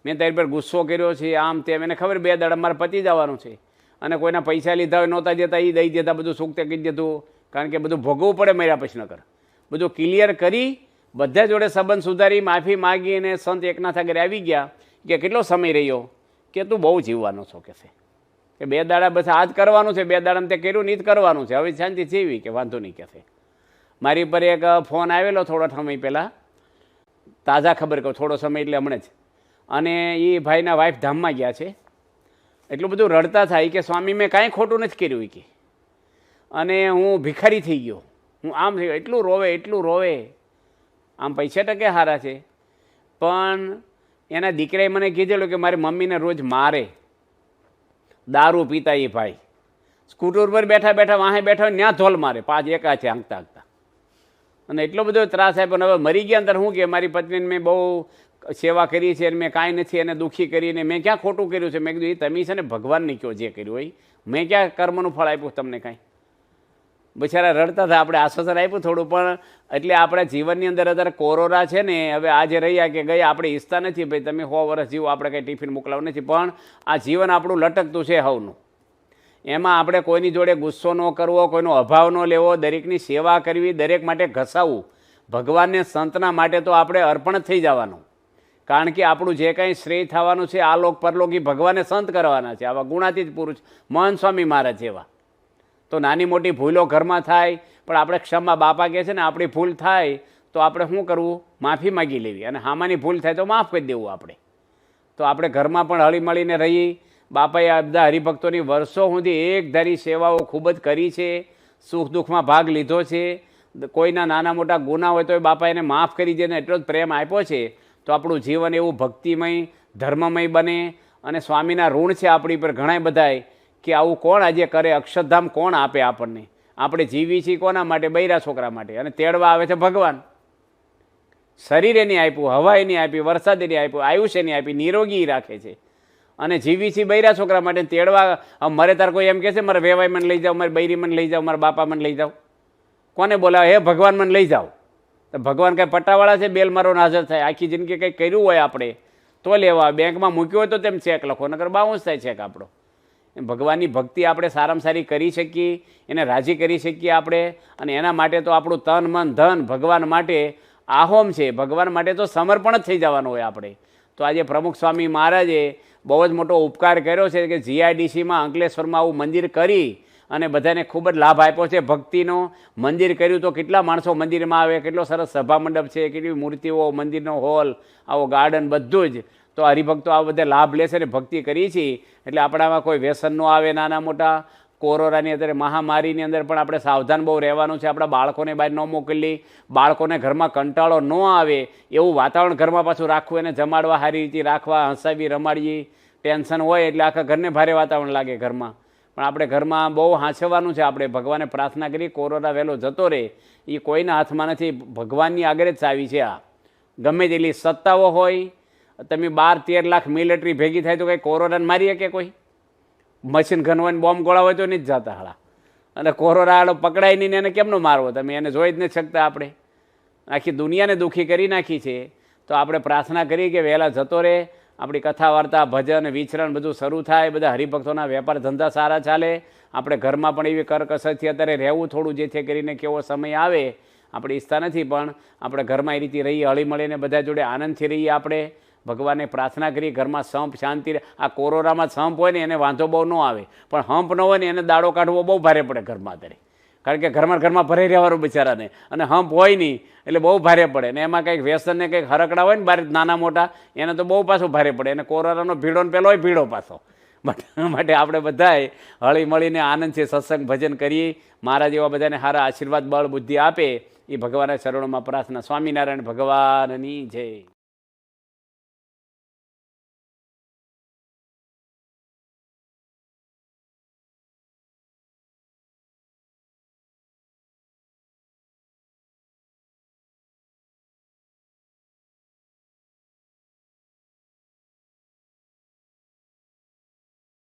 મેં તારી પર ગુસ્સો કર્યો છે, આમ તેમ. એને ખબર 2 દાડા મારે પતી જવાનું છે. અને કોઈના પૈસા લીધા હોય નહોતા દેતા, એ દઈ દેતા, બધું સુખતે કહી દીધું. કારણ કે બધું ભોગવવું પડે મર્યા પછી ન કર. બધું ક્લિયર કરી બધા જોડે સંબંધ સુધારી માફી માગી અને સંત એકનાથ આગળ આવી ગયા. કે કેટલો સમય રહ્યો? કે તું બહુ જીવવાનો છો. કે 2 દાડા બસ આ જ કરવાનું છે, 2 દાડામાં તે કર્યું નહીં જ કરવાનું છે, હવે શાંતિ જીવી. કે વાંધો નહીં. કે મારી પર એક ફોન આવેલો થોડો સમય પહેલાં, તાજા ખબર કહું, થોડો સમય એટલે હમણાં જ. અને એ ભાઈના વાઈફ ધામમાં ગયા છે. એટલું બધું રડતા થાય કે સ્વામી મેં કાંઈ ખોટું નથી કર્યું. કે અને હું ભિખારી થઈ ગયો, હું આમ થઈ ગયો. એટલું રોવે. આમ પૈસા ટકે સારા છે, પણ એના દીકરાએ મને કીધેલું કે મારી મમ્મીને રોજ મારે. દારૂ પીતા એ ભાઈ સ્કૂટર પર બેઠા બેઠા વાહે બેઠા હોય ત્યાં ધોલ મારે, 5 એકા છે આંકતા આંકતા. અને એટલો બધો ત્રાસ આપ્યો. પણ હવે મરી ગયા અંદર શું કે મારી પત્નીને મેં બહુ સેવા કરી છે અને મેં કાંઈ નથી એને દુઃખી કરીને મેં ક્યાં ખોટું કર્યું છે? મેં કીધું એ તમે છે ને ભગવાનને કહો જે કર્યું હોય, મેં ક્યાં કર્મનું ફળ આપ્યું તમને કાંઈ? બિચારા રડતા હતા. આપણે આશ્વાસન આપ્યું થોડું, પણ એટલે આપણા જીવનની અંદર અત્યારે કોરોના છે ને, હવે આજે રહ્યા કે ગયા આપણે ઈચ્છતા નથી ભાઈ તમે 100 વર્ષ જીવો, આપણે કંઈ ટિફિન મોકલાવું નથી, પણ આ જીવન આપણું લટકતું છે હવનું. એમાં આપણે કોઈની જોડે ગુસ્સો ન કરવો, કોઈનો અભાવ ન લેવો, દરેકની સેવા કરવી, દરેક માટે ઘસાવવું. ભગવાનને સંતના માટે તો આપણે અર્પણ થઈ જવાનું. કારણ કે આપણું જે કંઈ શ્રેય થવાનું છે આ લોક પરલોક એ ભગવાને સંત કરવાના છે. આવા ગુણાતીત પુરુષ મહંત સ્વામી મહારાજ જેવા. તો નાની મોટી ભૂલો ઘરમાં થાય, પણ આપણે ક્ષમા, બાપા કહે છે ને આપણી ભૂલ થાય તો આપણે શું કરવું? માફી માગી લેવી. અને હામાની ભૂલ થાય તો માફ કરી દેવું આપણે. તો આપણે ઘરમાં પણ હળીમળીને રહી. બાપાએ આ બધા હરિભક્તોની વર્ષો સુધી એકધારી સેવાઓ ખૂબ જ કરી છે, સુખ દુઃખમાં ભાગ લીધો છે. કોઈના નાના મોટા ગુના હોય તો બાપા એને માફ કરી દે ને એટલો જ પ્રેમ આપ્યો છે. તો આપણું જીવન એવું ભક્તિમય ધર્મમય બને. અને સ્વામીના ઋણ છે આપણી પર ઘણા બધાય, કે આવું કોણ આજે કરે? અક્ષરધામ કોણ આપે આપણને? આપણે જીવી છીએ કોના માટે? બૈરા છોકરા માટે. અને તેડવા આવે છે ભગવાન. શરીર એની આપ્યું, હવા એની આપી, વરસાદ એની આપ્યું, આયુષ્ય એની આપી, નિરોગી રાખે છે. અને જીવી છીએ બૈરા છોકરા માટે. તેડવા મરે તાર કોઈ એમ કહે છે મારે વેવાઈ મને લઈ જાઓ, મારી બૈરી મને લઈ જાઓ, મારા બાપા મને લઈ જાઓ? કોને બોલાવે? હે ભગવાન મને લઈ જાઓ. તો ભગવાન કાંઈ પટ્ટાવાળા છે બેલ મારો હાજર થાય? આખી જિંદગી કંઈ કર્યું હોય આપણે તો લેવા, બેંકમાં મૂક્યો હોય તો તેમ ચેક લખો, નકર બાઉન્સ થાય ચેક આપણો. ભગવાનની ભક્તિ આપણે સારામાં સારી કરી શકીએ, એને રાજી કરી શકીએ આપણે, અને એના માટે તો આપણું તન મન ધન ભગવાન માટે આહોમ છે. ભગવાન માટે તો સમર્પણ જ થઈ જવાનું હોય આપણે. તો આજે પ્રમુખ સ્વામી મહારાજે બહુ જ મોટો ઉપકાર કર્યો છે કે જીઆઈડીસીમાં અંકલેશ્વરમાં આવું મંદિર કરી અને બધાને ખૂબ જ લાભ આપ્યો છે. ભક્તિનો મંદિર કર્યું તો કેટલા માણસો મંદિરમાં આવે, કેટલો સરસ સભા મંડપ છે, કેટલી મૂર્તિઓ, મંદિરનો હોલ, આવો ગાર્ડન, બધું જ. તો હરિભક્તો આ બધા લાભ લેશે ને ભક્તિ કરી છે એટલે આપણામાં કોઈ વ્યસન ન આવે. નાના મોટા કોરોનાની અત્યારે મહામારીની અંદર પણ આપણે સાવધાન બહુ રહેવાનું છે. આપણા બાળકોને બહાર ન મોકલી, બાળકોને ઘરમાં કંટાળો ન આવે એવું વાતાવરણ ઘરમાં પાછું રાખવું, એને જમાડવા સારી રીતે રાખવા, હસાવી રમાડીએ. ટેન્શન હોય એટલે આખા ઘરને ભારે વાતાવરણ લાગે ઘરમાં, પણ આપણે ઘરમાં બહુ હાંચવાનું છે. આપણે ભગવાને પ્રાર્થના કરી કોરોના વહેલો જતો રહે, એ કોઈના હાથમાં નથી, ભગવાનની આગળ જ ચાવી છે. આ ગમે તેટલી સત્તાઓ હોય, તમે 12-13 લાખ મિલિટરી ભેગી થાય તો કંઈ કોરોનાને મારી શકે કોઈ? મશીન ગનવાની બોમ્બ ગોળા હોય તો નહીં જ જતા હાળા. અને કોરોના હાળો પકડાય નહીં ને એને કેમનો મારવો? તમે એને જોઈ જ નથી શકતા. આપણે આખી દુનિયાને દુઃખી કરી નાખી છે. તો આપણે પ્રાર્થના કરી કે વહેલા જતો રહે, આપણી કથા વાર્તા, ભજન, વિચરણ બધું શરૂ થાય, બધા હરિભક્તોના વેપાર ધંધા સારા ચાલે. આપણે ઘરમાં પણ એવી કરકસરથી અત્યારે રહેવું થોડું, જેથી કરીને કેવો સમય આવે આપણે ઈચ્છતા નથી, પણ આપણે ઘરમાં એ રીતે રહીએ, હળીમળીને બધા જોડે આનંદથી રહીએ. આપણે ભગવાનને પ્રાર્થના કરી ઘરમાં સંપ શાંતિ. આ કોરોનામાં સંપ હોય ને એને વાંધો બહુ ન આવે, પણ હંપ ન હોય ને એને દાડો કાઢવો બહુ ભારે પડે ઘરમાં અત્યારે. કારણ કે ઘરમાં ભરાઈ રહેવાનું બિચારાને, અને હંપ હોય નહીં એટલે બહુ ભારે પડે. ને એમાં કંઈક વ્યસન ને કંઈક હરકડા હોય ને બહાર નાના મોટા, એને તો બહુ પાછું ભારે પડે. અને કોરોનાનો ભીડો ને પેલો હોય ભીડો પાછો. માટે આપણે બધાએ હળી મળીને આનંદથી સત્સંગ ભજન કરીએ. મહારાજ એવા બધાને સારા આશીર્વાદ બળ બુદ્ધિ આપે એ ભગવાનના ચરણોમાં પ્રાર્થના. સ્વામિનારાયણ ભગવાનની જય.